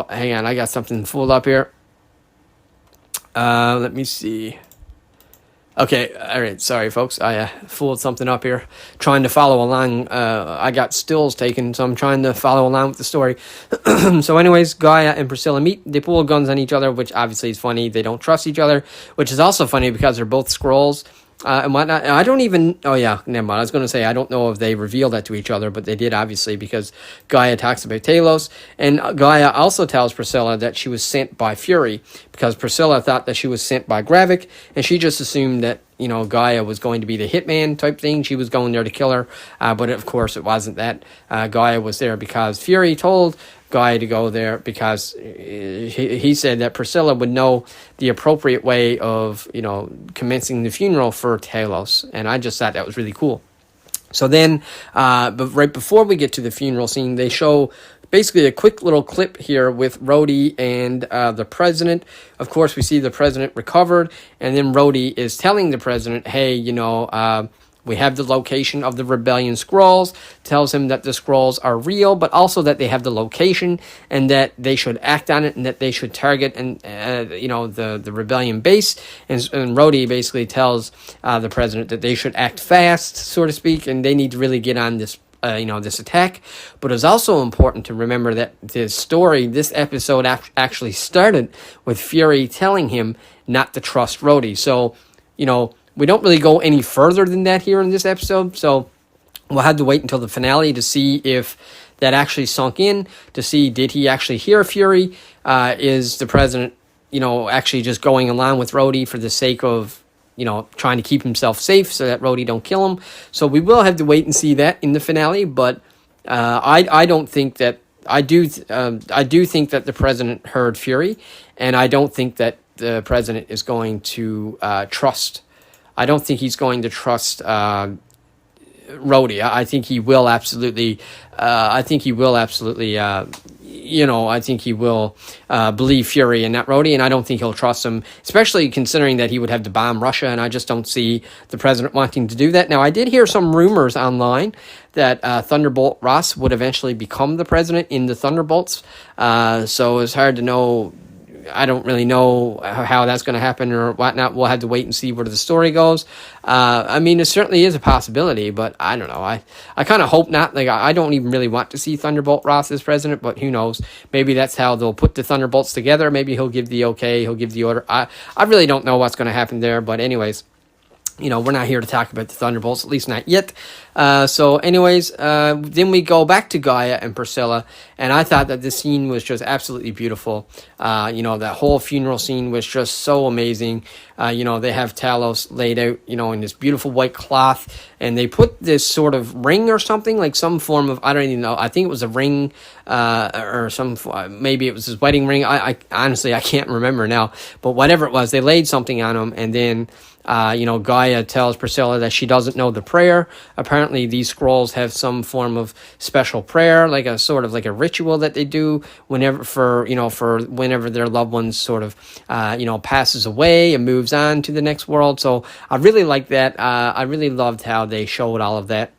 hang on. I got something pulled up here. Let me see. Okay, all right. Sorry, folks. I fooled something up here, trying to follow along. I got stills taken, so I'm trying to follow along with the story. So anyways, Gaia and Priscilla meet. They pull guns on each other, which obviously is funny. They don't trust each other, which is also funny because they're both Skrulls. And whatnot. I don't even. Oh yeah, never mind. I was going to say I don't know if they revealed that to each other, but they did obviously because Gaia talks about Talos, and Gaia also tells Priscilla that she was sent by Fury because Priscilla thought that she was sent by Gravik, and she just assumed that Gaia was going to be the hitman type thing. She was going there to kill her, but of course it wasn't that. Gaia was there because Fury told Gaia to go there because he said that Priscilla would know the appropriate way of commencing the funeral for Talos, and I just thought that was really cool. So then, but right before we get to the funeral scene, they show basically a quick little clip here with Rhodey and the president. Of course, we see the president recovered, and then Rhodey is telling the president, hey, we have the location of the rebellion Skrulls, tells him that the Skrulls are real, but also that they have the location and that they should act on it and that they should target the rebellion base. And Rhodey basically tells the president that they should act fast, so to speak, and they need to really get on this this attack. But it's also important to remember that this episode actually started with Fury telling him not to trust Rhodey. So, we don't really go any further than that here in this episode, so we'll have to wait until the finale to see if that actually sunk in, to see did he actually hear Fury, is the president, actually just going along with Rhodey for the sake of, trying to keep himself safe so that Rhodey don't kill him. So we will have to wait and see that in the finale, but I don't think that, I do think that the president heard Fury, and I don't think that the president is going to trust. I don't think he's going to trust Rhodey. I think he will absolutely. I think he will believe Fury and not Rhodey, and I don't think he'll trust him, especially considering that he would have to bomb Russia, and I just don't see the president wanting to do that. Now, I did hear some rumors online that Thunderbolt Ross would eventually become the president in the Thunderbolts, so it's hard to know. I don't really know how that's going to happen or whatnot. We'll have to wait and see where the story goes. It certainly is a possibility, but I don't know. I kind of hope not. Like, I don't even really want to see Thunderbolt Ross as president, but who knows? Maybe that's how they'll put the Thunderbolts together. Maybe he'll give the okay. He'll give the order. I really don't know what's going to happen there, but anyways. We're not here to talk about the Thunderbolts, at least not yet. Then we go back to Gaia and Priscilla, and I thought that this scene was just absolutely beautiful. That whole funeral scene was just so amazing. They have Talos laid out, in this beautiful white cloth, and they put this sort of ring or something, like some form of, I don't even know, I think it was a ring, or maybe it was his wedding ring. I honestly, I can't remember now, but whatever it was, they laid something on him, and then Gaia tells Priscilla that she doesn't know the prayer. Apparently, these Skrulls have some form of special prayer, like a sort of like a ritual that they do whenever whenever their loved one sort of passes away and moves on to the next world. So I really like that. I really loved how they showed all of that.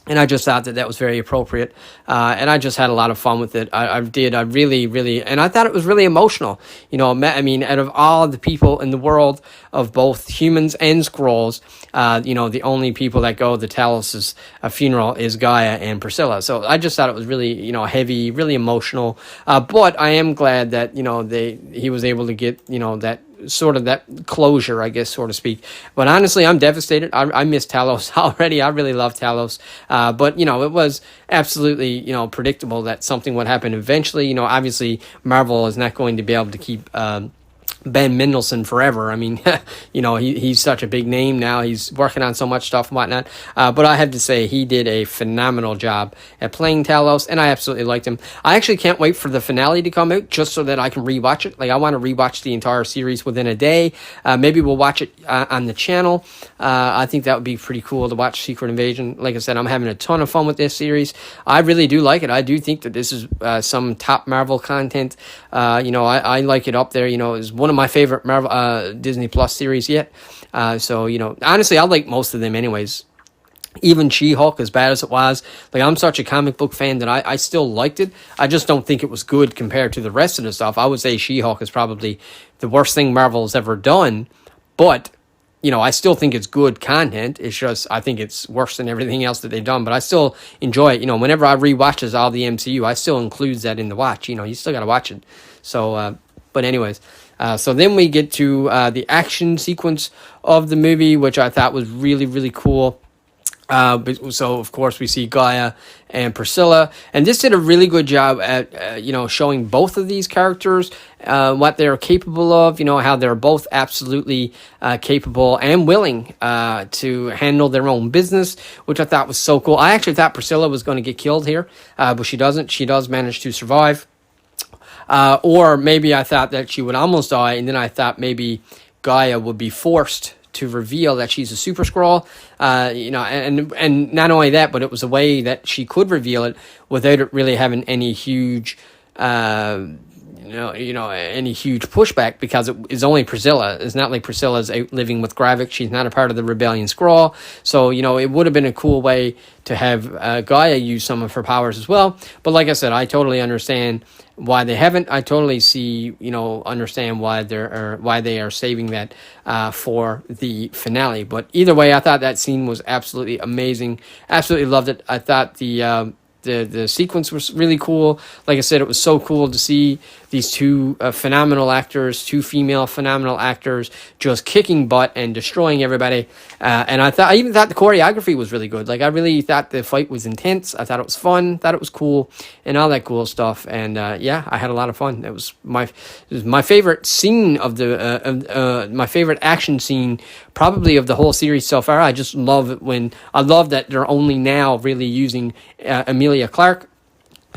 And I just thought that was very appropriate. And I just had a lot of fun with it. I really, really, and I thought it was really emotional. Out of all the people in the world of both humans and Skrulls, the only people that go to Talos' funeral is Gaia and Priscilla. So I just thought it was really, heavy, really emotional. But I am glad that, he was able to get, that sort of that closure, I guess, so to speak. But honestly, I'm devastated. I miss Talos already. I really love Talos. But, it was absolutely, predictable that something would happen eventually. Obviously, Marvel is not going to be able to keep Ben Mendelsohn forever. I mean, he's such a big name now. He's working on so much stuff and whatnot. But I have to say, he did a phenomenal job at playing Talos, and I absolutely liked him. I actually can't wait for the finale to come out just so that I can rewatch it. Like, I want to rewatch the entire series within a day. Maybe we'll watch it on the channel. I think that would be pretty cool to watch Secret Invasion. Like I said, I'm having a ton of fun with this series. I really do like it. I do think that this is some top Marvel content. I like it up there. It's one of my favorite Marvel Disney Plus series yet. Honestly, I like most of them anyways. Even She-Hulk, as bad as it was, like, I'm such a comic book fan that I still liked it. I just don't think it was good compared to the rest of the stuff. I would say She-Hulk is probably the worst thing Marvel's ever done, but I still think it's good content. It's just, I think it's worse than everything else that they've done, but I still enjoy it. Whenever I rewatches all the MCU, I still includes that in the watch. You still got to watch it. So, but anyways, so then we get to the action sequence of the movie, which I thought was really, really cool. So, of course, we see Gaia and Priscilla, and this did a really good job at, showing both of these characters, what they're capable of, how they're both absolutely capable and willing to handle their own business, which I thought was so cool. I actually thought Priscilla was going to get killed here, but she doesn't. She does manage to survive. Or maybe I thought that she would almost die, and then I thought maybe Gaia would be forced to reveal that she's a Super Skrull, and not only that, but it was a way that she could reveal it without it really having any huge, any huge pushback, because it is only Priscilla. It's not like Priscilla's out living with Gravik. She's not a part of the Rebellion Skrull, so it would have been a cool way to have Gaia use some of her powers as well. But like I said, I totally understand why they haven't. I totally understand why they are saving that for the finale. But either way, I thought that scene was absolutely amazing. Absolutely loved it. I thought the sequence was really cool. Like I said, it was so cool to see these two phenomenal actors, two female phenomenal actors, just kicking butt and destroying everybody. And I even thought the choreography was really good. Like, I really thought the fight was intense. I thought it was fun. Thought it was cool, and all that cool stuff. And I had a lot of fun. It was my favorite scene of my favorite action scene, probably of the whole series so far. I just love it I love that they're only now really using Emilia Clarke.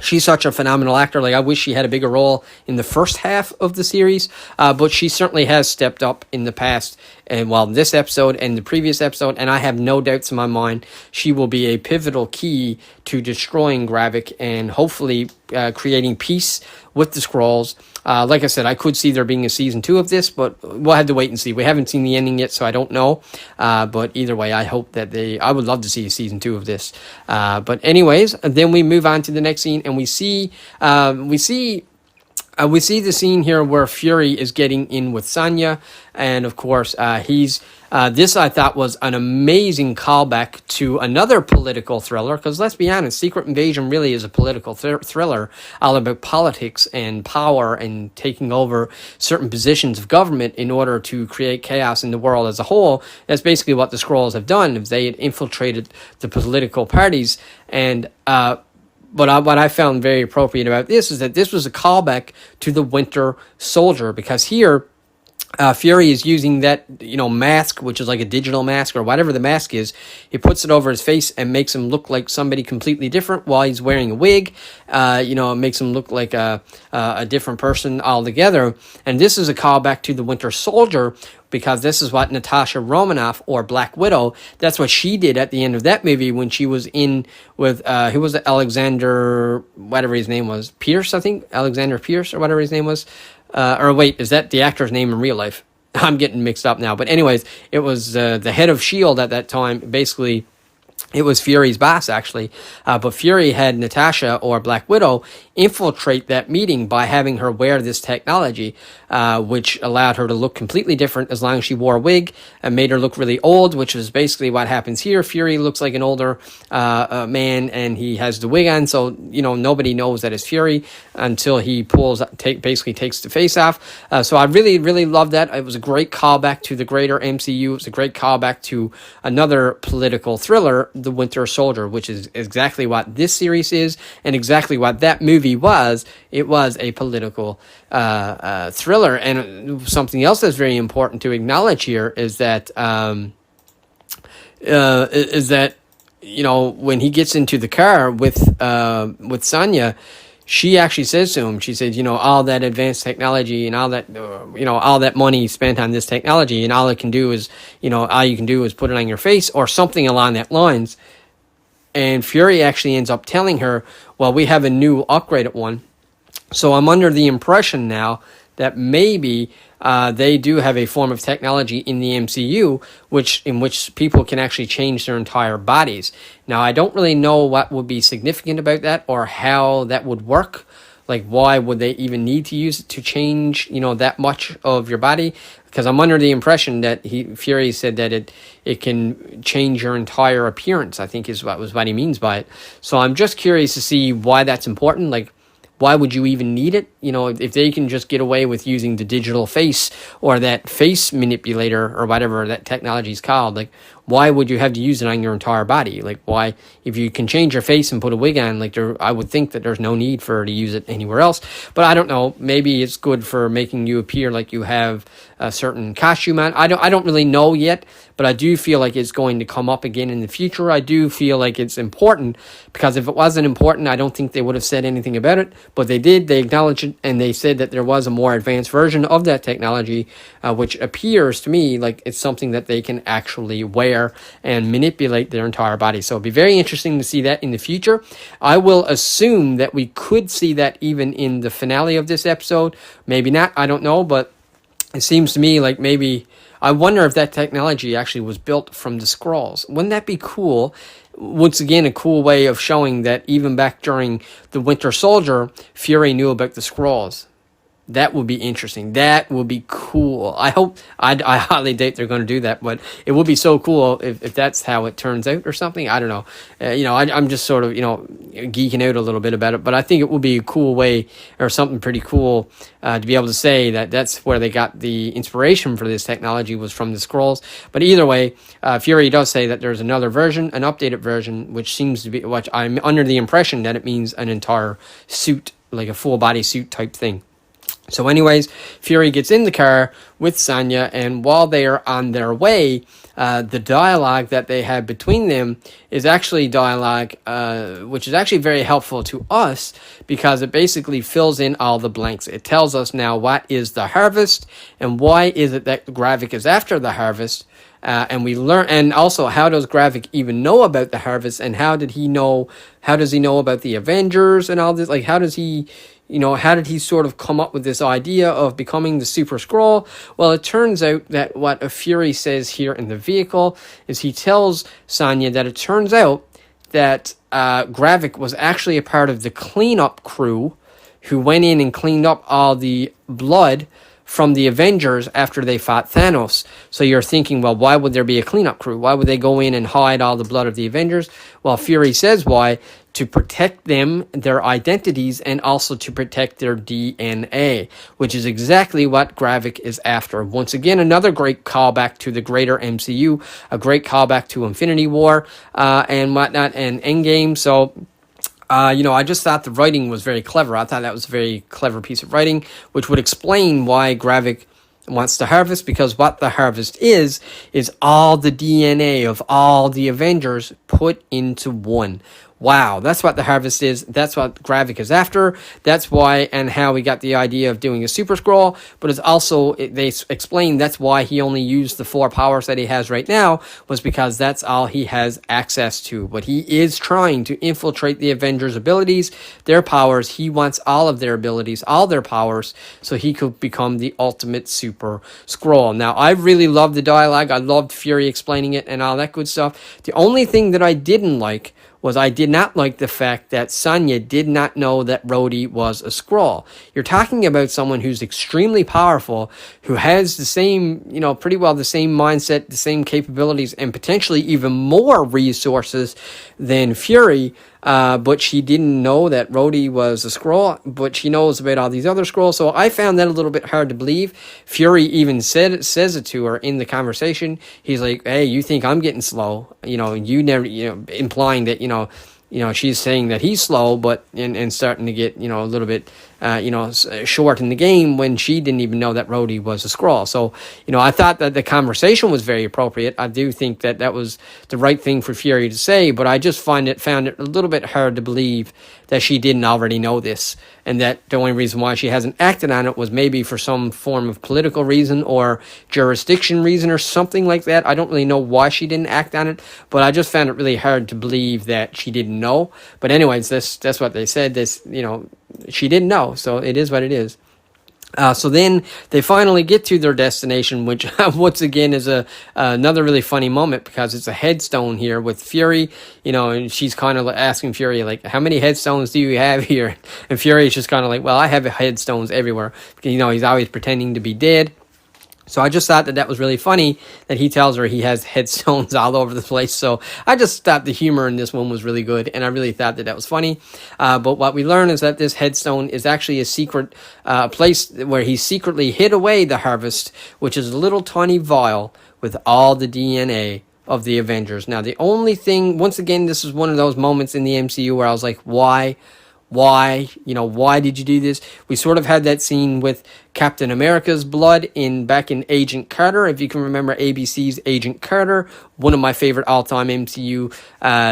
She's such a phenomenal actor. Like, I wish she had a bigger role in the first half of the series, but she certainly has stepped up in the past, and this episode and the previous episode, and I have no doubts in my mind she will be a pivotal key to destroying Gravik and hopefully creating peace with the Skrulls. Like I said, I could see there being a season 2 of this, but we'll have to wait and see. We haven't seen the ending yet, so I don't know. But either way, I hope that I would love to see a season 2 of this. But anyways, then we move on to the next scene, and we see the scene here where Fury is getting in with Sonya, and of course, this I thought was an amazing callback to another political thriller, because let's be honest, Secret Invasion really is a political thriller, all about politics and power and taking over certain positions of government in order to create chaos in the world as a whole. That's basically what the Skrulls have done. They had infiltrated the political parties, and what I found very appropriate about this is that this was a callback to the Winter Soldier, because here Fury is using that mask, which is like a digital mask or whatever the mask is. He puts it over his face and makes him look like somebody completely different while he's wearing a wig. It makes him look like a different person altogether. And this is a callback to the Winter Soldier, because this is what Natasha Romanoff, or Black Widow, that's what she did at the end of that movie when she was in with, who was it, Alexander, whatever his name was, Pierce, I think, Alexander Pierce, or whatever his name was. Or wait, is that the actor's name in real life? I'm getting mixed up now. But anyways, it was the head of S.H.I.E.L.D. at that time. Basically, it was Fury's boss, actually. But Fury had Natasha, or Black Widow, infiltrate that meeting by having her wear this technology, which allowed her to look completely different as long as she wore a wig, and made her look really old, which is basically what happens here. Fury looks like an older man, and he has the wig on, so nobody knows that it's Fury until he basically takes the face off. So I really, really loved that. It was a great callback to the greater MCU. It was a great callback to another political thriller the Winter Soldier, which is exactly what this series is and exactly what that movie was. It was a political thriller. And something else that's very important to acknowledge here is that when he gets into the car with Sonya, she actually says to him, she says, all that advanced technology and all that, all that money spent on this technology, and all it can do is, all you can do is put it on your face, or something along that lines. And Fury actually ends up telling her, well, we have a new upgraded one. So I'm under the impression now that maybe they do have a form of technology in the MCU in which people can actually change their entire bodies. Now, I don't really know what would be significant about that or how that would work. Like, why would they even need to use it to change, that much of your body? Because I'm under the impression that Fury said that it can change your entire appearance, I think was what he means by it. So I'm just curious to see why that's important. Like, why would you even need it? If they can just get away with using the digital face or that face manipulator or whatever that technology is called, like, why would you have to use it on your entire body? Like, why, if you can change your face and put a wig on, like, I would think that there's no need for her to use it anywhere else. But I don't know. Maybe it's good for making you appear like you have a certain costume on. I don't really know yet, but I do feel like it's going to come up again in the future. I do feel like it's important, because if it wasn't important, I don't think they would have said anything about it. But they did. They acknowledged it, and they said that there was a more advanced version of that technology, which appears to me like it's something that they can actually wear and manipulate their entire body. So it'll be very interesting to see that in the future. I will assume that we could see that even in the finale of this episode. Maybe not. I don't know, but it seems to me like maybe, I wonder if that technology actually was built from the Skrulls. Wouldn't that be cool? Once again, a cool way of showing that even back during the Winter Soldier, Fury knew about the Skrulls. That would be interesting. That would be cool. I highly doubt they're going to do that, but it would be so cool if that's how it turns out or something. I don't know. I'm just sort of, geeking out a little bit about it, but I think it would be a cool way, or something pretty cool, to be able to say that that's where they got the inspiration for this technology, was from the Skrulls. But either way, Fury does say that there's another version, an updated version, which seems to be, which I'm under the impression that it means an entire suit, like a full body suit type thing. So anyways, Fury gets in the car with Sonya, and while they are on their way, the dialogue that they had between them is actually dialogue which is actually very helpful to us, because it basically fills in all the blanks. It tells us now what is the harvest, and why is it that Gravik is after the harvest. And we learn, and also, how does Gravik even know about the harvest, and how does he know about the Avengers and all this? Like, how did he sort of come up with this idea of becoming the Super Skrull? Well, it turns out that what a Fury says here in the vehicle is, he tells Sonya that it turns out that Gravik was actually a part of the cleanup crew who went in and cleaned up all the blood from the Avengers after they fought Thanos. So you're thinking, well, why would there be a cleanup crew? Why would they go in and hide all the blood of the Avengers? Well, Fury says why: to protect them, their identities, and also to protect their DNA, which is exactly what Gravik is after. Once again, another great callback to the greater MCU, a great callback to Infinity War and whatnot, and Endgame. So I just thought the writing was very clever. I thought that was a very clever piece of writing, which would explain why Gravik wants to harvest, because what the harvest is all the DNA of all the Avengers put into one. Wow, that's what the harvest is. That's what Gravik is after. That's why and how we got the idea of doing a Super Skrull. But it's also, they explain that's why he only used the 4 powers that he has right now, was because that's all he has access to. But he is trying to infiltrate the Avengers' abilities, their powers. He wants all of their abilities, all their powers, so he could become the ultimate Super Skrull. Now, I really loved the dialogue. I loved Fury explaining it and all that good stuff. The only thing that I didn't like was, I did not like the fact that Sonya did not know that Rhodey was a Skrull. You're talking about someone who's extremely powerful, who has the same, pretty well the same mindset, the same capabilities, and potentially even more resources than Fury. but she didn't know that Rhodey was a Skrull, but she knows about all these other Skrulls. So I found that a little bit hard to believe. Fury even says it to her in the conversation. He's like, "Hey, you think I'm getting slow? You never, implying that, she's saying that he's slow, but and starting to get, a little bit, short in the game when she didn't even know that Rhodey was a Skrull. So, I thought that the conversation was very appropriate. I do think that that was the right thing for Fury to say, but I just found it a little bit hard to believe that she didn't already know this, and that the only reason why she hasn't acted on it was maybe for some form of political reason or jurisdiction reason or something like that. I don't really know why she didn't act on it, but I just found it really hard to believe that she didn't know. But anyways, that's what they said. She didn't know, so it is what it is. So then they finally get to their destination, which once again is another really funny moment, because it's a headstone here with Fury, and she's kind of asking Fury, like, how many headstones do you have here? And Fury is just kind of like, well, I have headstones everywhere. Because, he's always pretending to be dead. So I just thought that was really funny that he tells her he has headstones all over the place. So I just thought the humor in this one was really good, and I really thought that was funny. But what we learn is that this headstone is actually a secret place where he secretly hid away the harvest, which is a little tiny vial with all the DNA of the Avengers. Now, the only thing, once again, this is one of those moments in the MCU where I was like, why? Why did you do this? We sort of had that scene with Captain America's blood back in Agent Carter. If you can remember ABC's Agent Carter, one of my favorite all-time MCU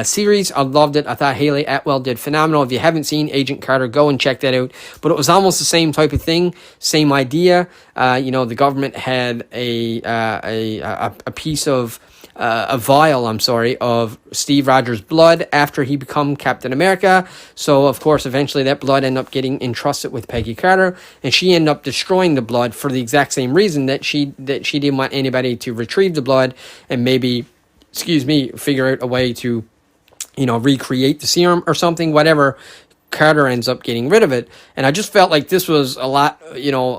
series. I loved it. I thought Haley Atwell did phenomenal. If you haven't seen Agent Carter, go and check that out. But it was almost the same type of thing, same idea. The government had a piece of a vial, of Steve Rogers' blood after he became Captain America. So, of course, eventually that blood ended up getting entrusted with Peggy Carter, and she ended up destroying the blood for the exact same reason that she didn't want anybody to retrieve the blood and maybe, figure out a way to, recreate the serum or something, whatever. Carter ends up getting rid of it, and I just felt like this was a lot,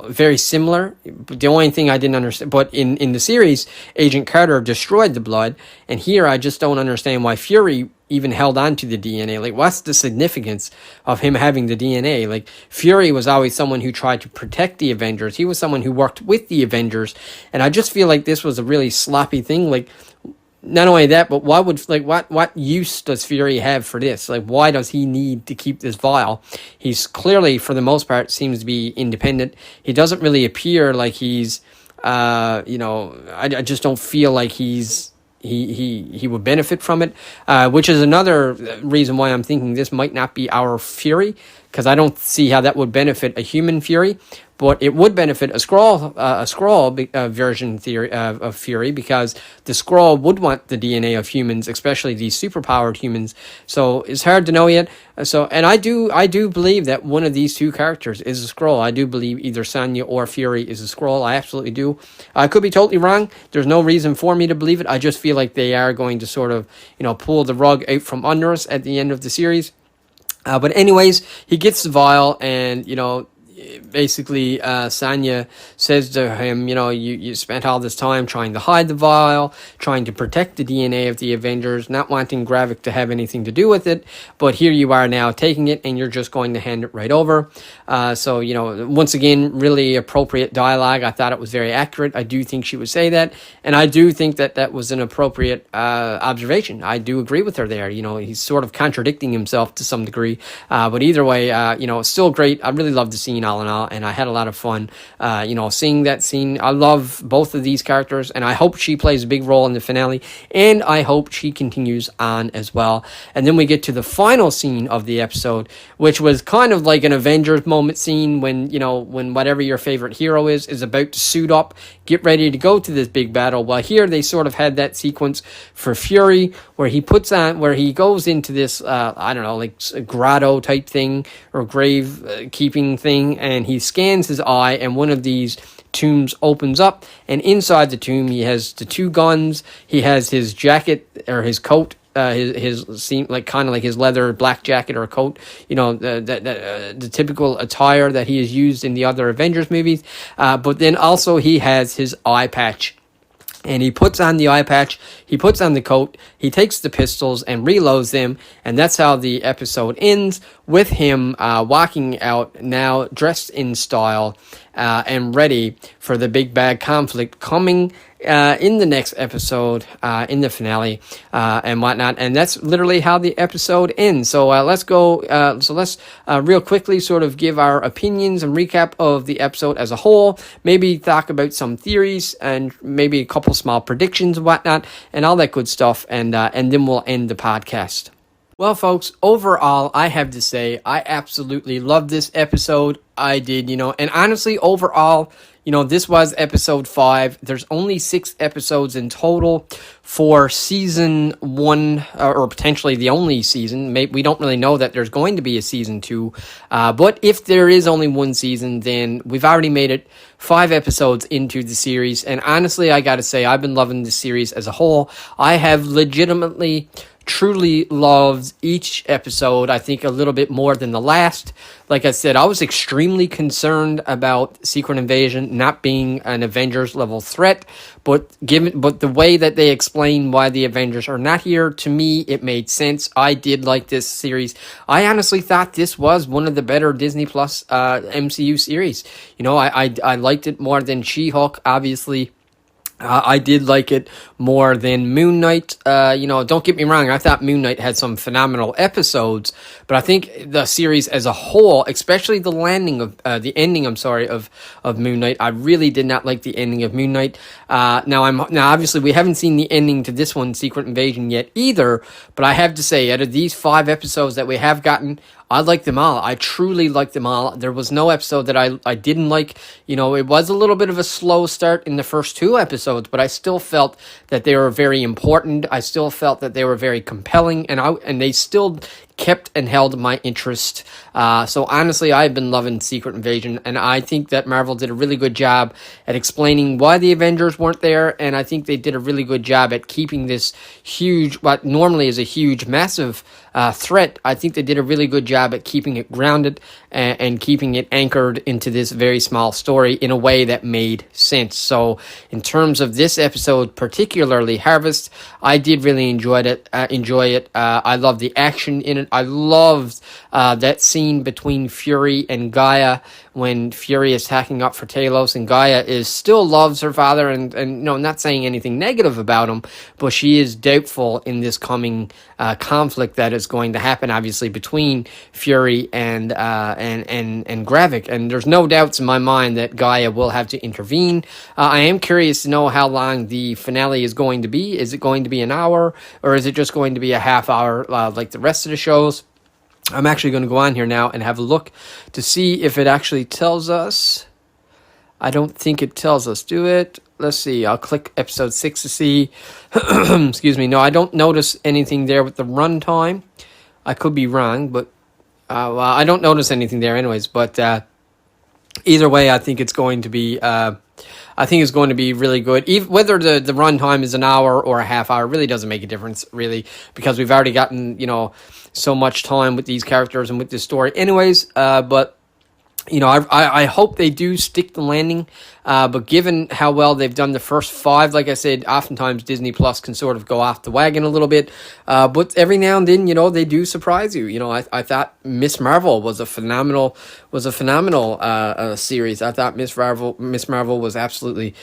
very similar. The only thing I didn't understand, but in the series, Agent Carter destroyed the blood, and here I just don't understand why Fury even held on to the DNA. Like, what's the significance of him having the DNA? Like, Fury was always someone who tried to protect the Avengers. He was someone who worked with the Avengers, and I just feel like this was a really sloppy thing. Like, not only that, but what use does Fury have for this? Like, why does he need to keep this vial? He's clearly, for the most part, seems to be independent. He doesn't really appear like he's, I just don't feel like he would benefit from it, which is another reason why I'm thinking this might not be our Fury, because I don't see how that would benefit a human Fury, but it would benefit a Skrull version of Fury, because the Skrull would want the DNA of humans, especially these superpowered humans. So it's hard to know yet. And I do believe that one of these two characters is a Skrull. I do believe either Sonya or Fury is a Skrull. I absolutely do. I could be totally wrong. There's no reason for me to believe it. I just feel like they are going to sort of, pull the rug out from under us at the end of the series. But anyways, he gets the vial, and, basically Sonya says to him, you spent all this time trying to hide the vial, trying to protect the DNA of the Avengers, not wanting Gravik to have anything to do with it, but here you are now taking it, and you're just going to hand it right over. So, once again, really appropriate dialogue. I thought it was very accurate. I do think she would say that, and I do think that was an appropriate observation. I do agree with her there. He's sort of contradicting himself to some degree, but either way, still great. I really loved the scene all in all, and I had a lot of fun, seeing that scene. I love both of these characters, and I hope she plays a big role in the finale, and I hope she continues on as well. And then we get to the final scene of the episode, which was kind of like an Avengers moment scene when whatever your favorite hero is about to suit up, get ready to go to this big battle. Well, here they sort of had that sequence for Fury where he goes into this, grotto type thing or grave keeping thing, and he scans his eye, and one of these tombs opens up, and inside the tomb he has the two guns, he has his jacket or his coat, his seem like kind of like his leather black jacket or coat, the typical attire that he has used in the other Avengers movies, but then also he has his eye patch. And he puts on the eye patch, he puts on the coat, he takes the pistols and reloads them, and that's how the episode ends, with him walking out, now dressed in style, and ready for the big bad conflict coming in the next episode, in the finale, and whatnot. And that's literally how the episode ends. So let's go. Let's real quickly sort of give our opinions and recap of the episode as a whole. Maybe talk about some theories and maybe a couple small predictions and whatnot, and all that good stuff. And then we'll end the podcast. Well, folks, overall, I have to say, I absolutely loved this episode. I did, and honestly, overall, this was episode 5. There's only 6 episodes in total for season 1, or potentially the only season. We don't really know that there's going to be a season 2, but if there is only one season, then we've already made it 5 episodes into the series, and honestly, I gotta say, I've been loving the series as a whole. I have legitimately truly loved each episode, I think a little bit more than the last. Like I said, I was extremely concerned about Secret Invasion not being an Avengers level threat, but the way that they explain why the Avengers are not here, to me, it made sense. I did like this series. I honestly thought this was one of the better Disney Plus MCU series. I liked it more than She-Hulk, obviously. I did like it more than Moon Knight. Don't get me wrong, I thought Moon Knight had some phenomenal episodes, but I think the series as a whole, especially the ending of Moon Knight, I really did not like the ending of Moon Knight. Now obviously we haven't seen the ending to this one, Secret Invasion, yet either, but I have to say, out of these 5 episodes that we have gotten, I liked them all. I truly liked them all. There was no episode that I didn't like. It was a little bit of a slow start in the first 2 episodes, but I still felt that they were very important. I still felt that they were very compelling, and they still kept and held my interest. So honestly, I've been loving Secret Invasion, and I think that Marvel did a really good job at explaining why the Avengers weren't there, and I think they did a really good job at keeping this huge, what normally is a huge, massive threat. I think they did a really good job at keeping it grounded and keeping it anchored into this very small story in a way that made sense. So in terms of this episode, particularly Harvest, I did really enjoy it. I love the action in it. I loved that scene between Fury and Gaia when Fury is hacking up for Talos, and Gaia still loves her father, and not saying anything negative about him, but she is doubtful in this coming conflict that is going to happen, obviously, between Fury and Gravik, and there's no doubts in my mind that Gaia will have to intervene. I am curious to know how long the finale is going to be. Is it going to be an hour, or is it just going to be a half hour like the rest of the shows? I'm actually going to go on here now and have a look to see if it actually tells us. I don't think it tells us, do it? Let's see. I'll click episode 6 to see. Excuse me. No, I don't notice anything there with the runtime. I could be wrong, but well, I don't notice anything there anyways. But either way, I think it's going to be really good. Even whether the runtime is an hour or a half hour really doesn't make a difference, really, because we've already gotten so much time with these characters and with this story anyways. But I hope they do stick the landing, but given how well they've done the first 5, like I said, oftentimes Disney Plus can sort of go off the wagon a little bit, but every now and then, they do surprise you. I thought Miss Marvel was a phenomenal series. I thought Miss Marvel was absolutely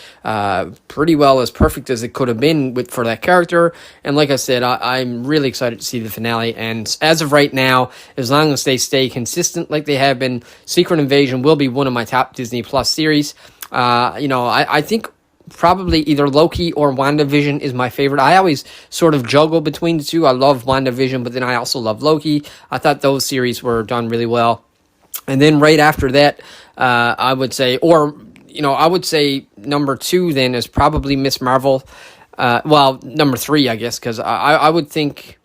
pretty well as perfect as it could have been for that character, and like I said, I'm really excited to see the finale, and as of right now, as long as they stay consistent like they have been, Secret Invasion will be one of my top Disney Plus series. I think probably either Loki or WandaVision is my favorite. I always sort of juggle between the two. I love WandaVision, but then I also love Loki. I thought those series were done really well. And then right after that, I would say number 2 then is probably Miss Marvel. Number 3, I guess, because I would think...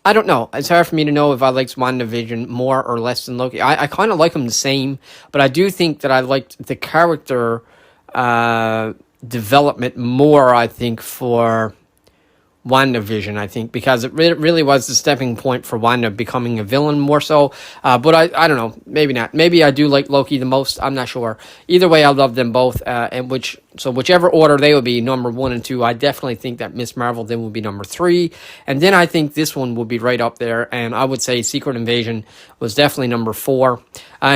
I don't know. It's hard for me to know if I liked WandaVision more or less than Loki. I kind of like them the same, but I do think that I liked the character development more, I think, for WandaVision, I think, because it really was the stepping point for Wanda becoming a villain more so. But I don't know, maybe not. Maybe I do like Loki the most. I'm not sure. Either way, I love them both. So whichever order they would be, number 1 and 2, I definitely think that Miss Marvel then will be number 3, and then I think this one will be right up there. And I would say Secret Invasion was definitely number 4.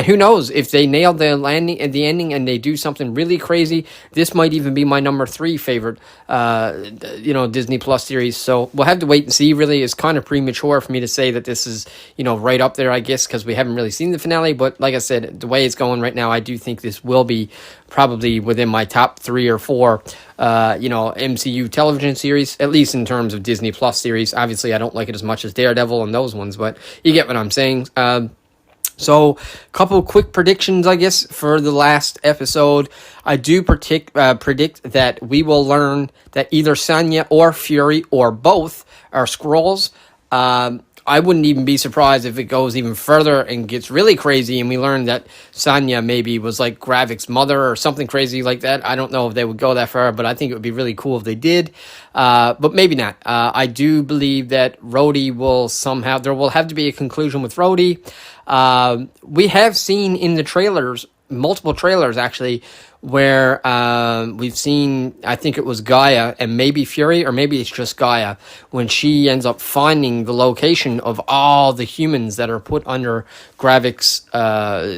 Who knows if they nail the landing at the ending and they do something really crazy? This might even be my number 3 favorite, Disney Plus series. So we'll have to wait and see. Really, it's kind of premature for me to say that this is right up there, I guess, because we haven't really seen the finale. But like I said, the way it's going right now, I do think this will be probably within my top 3 or 4, MCU television series, at least in terms of Disney Plus series. Obviously, I don't like it as much as Daredevil and those ones, but you get what I'm saying. So, a couple of quick predictions, I guess, for the last episode. I do predict that we will learn that either Sonya or Fury or both are Skrulls. I wouldn't even be surprised if it goes even further and gets really crazy and we learn that Sonya maybe was like Gravik's mother or something crazy like that. I don't know if they would go that far, but I think it would be really cool if they did. But maybe not. I do believe that Rhodey there will have to be a conclusion with Rhodey. We have seen in the trailers, multiple trailers actually, where we've seen, I think it was Gaia and maybe Fury, or maybe it's just Gaia, when she ends up finding the location of all the humans that are put under Gravik's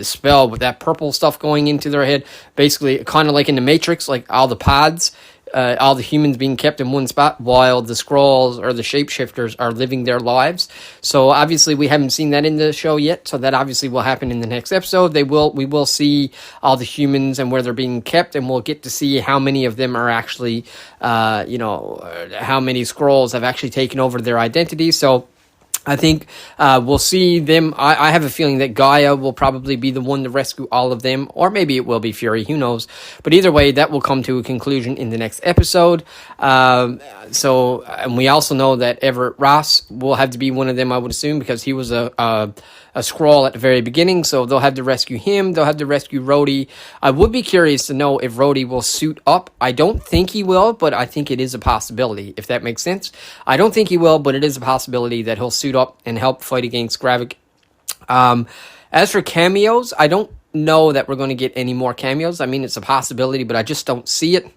spell with that purple stuff going into their head. Basically, kind of like in the Matrix, like all the pods. All the humans being kept in one spot while the Skrulls or the shapeshifters are living their lives. So obviously we haven't seen that in the show yet, so that obviously will happen in the next episode. We will see all the humans and where they're being kept, and we'll get to see how many of them are actually, how many Skrulls have actually taken over their identity. So I think we'll see them. I have a feeling that Gaia will probably be the one to rescue all of them, or maybe it will be Fury, who knows. But either way, that will come to a conclusion in the next episode. And we also know that Everett Ross will have to be one of them, I would assume, because he was a Skrull at the very beginning, so they'll have to rescue him. They'll have to rescue Rhodey. I would be curious to know if Rhodey will suit up. I don't think he will, but I think it is a possibility, if that makes sense. I don't think he will, but it is a possibility that he'll suit up and help fight against Gravik. As for cameos, I don't know that we're going to get any more cameos. I mean, it's a possibility, but I just don't see it.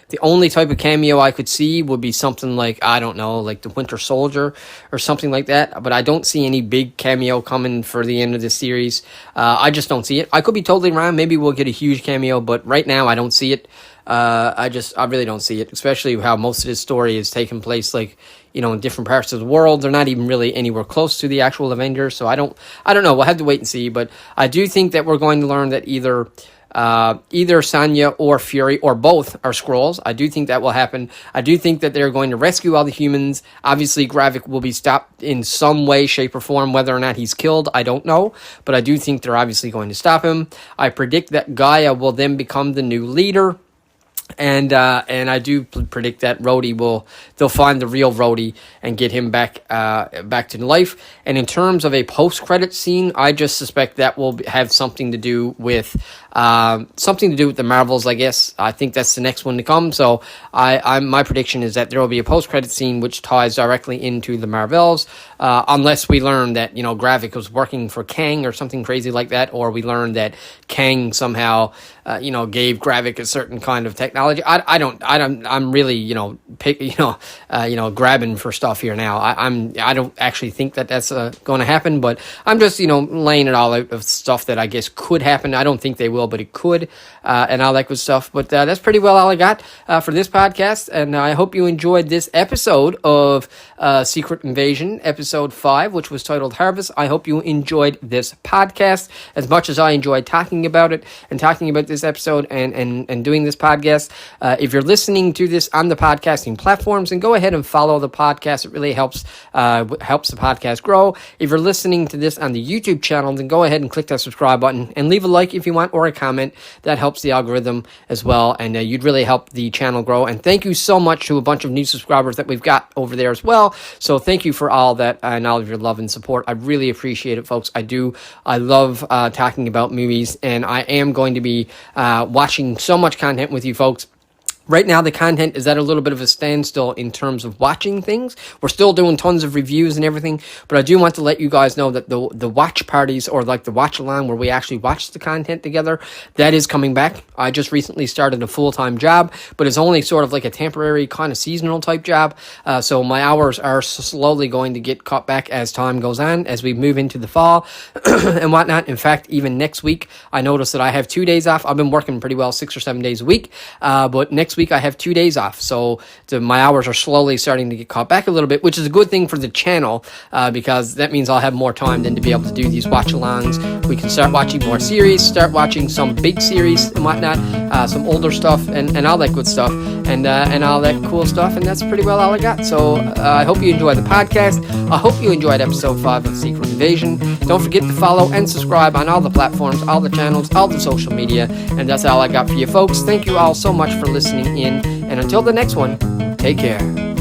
The only type of cameo I could see would be something like, I don't know, like the Winter Soldier or something like that. But I don't see any big cameo coming for the end of the series. I just don't see it. I could be totally wrong. Maybe we'll get a huge cameo, but right now I don't see it. I really don't see it, especially how most of this story is taking place, like, in different parts of the world. They're not even really anywhere close to the actual Avengers, so I don't know. We'll have to wait and see, but I do think that we're going to learn that either Sonya or Fury or both are Skrulls. I do think that will happen. I do think that they're going to rescue all the humans. Obviously, Gravik will be stopped in some way, shape, or form. Whether or not he's killed, I don't know, but I do think they're obviously going to stop him. I predict that Gaia will then become the new leader. And I do predict that they'll find the real Rhodey and get him back to life. And in terms of a post-credit scene, I just suspect that will have something to do with the Marvels, I guess. I think that's the next one to come. So my prediction is that there will be a post-credit scene which ties directly into the Marvels, unless we learn that Gravik was working for Kang or something crazy like that, or we learn that Kang somehow gave Gravik a certain kind of technology. I'm really grabbing for stuff here now. I don't actually think that that's going to happen, but I'm just laying it all out of stuff that I guess could happen. I don't think they will, but it could, and all that good stuff. But that's pretty well all I got for this podcast, and I hope you enjoyed this episode of Secret Invasion, episode 5, which was titled Harvest. I hope you enjoyed this podcast as much as I enjoyed talking about it and talking about this episode and doing this podcast. If you're listening to this on the podcasting platforms, then go ahead and follow the podcast. It really helps the podcast grow. If you're listening to this on the YouTube channel, then go ahead and click that subscribe button and leave a like if you want, or a comment. That helps the algorithm as well, and you'd really help the channel grow. And thank you so much to a bunch of new subscribers that we've got over there as well. So thank you for all that and all of your love and support. I really appreciate it, folks. I do. I love talking about movies, and I am going to be watching so much content with you folks Right now, the content is at a little bit of a standstill in terms of watching things. We're still doing tons of reviews and everything, but I do want to let you guys know that the watch parties, or like the watch along where we actually watch the content together, that is coming back. I just recently started a full-time job, but it's only sort of like a temporary kind of seasonal type job. So my hours are slowly going to get cut back as time goes on, as we move into the fall and whatnot. In fact, even next week, I noticed that I have 2 days off. I've been working pretty well 6 or 7 days a week, but next week I have 2 days off, so my hours are slowly starting to get caught back a little bit, which is a good thing for the channel, because that means I'll have more time then to be able to do these watch-alongs. We can start watching more series, start watching some big series and whatnot, some older stuff and all that good stuff, and all that cool stuff, and that's pretty well all I got. So I hope you enjoyed the podcast. I hope you enjoyed episode 5 of Secret Invasion. Don't forget to follow and subscribe on all the platforms, all the channels, all the social media, and that's all I got for you folks. Thank you all so much for listening in, and until the next one, take care.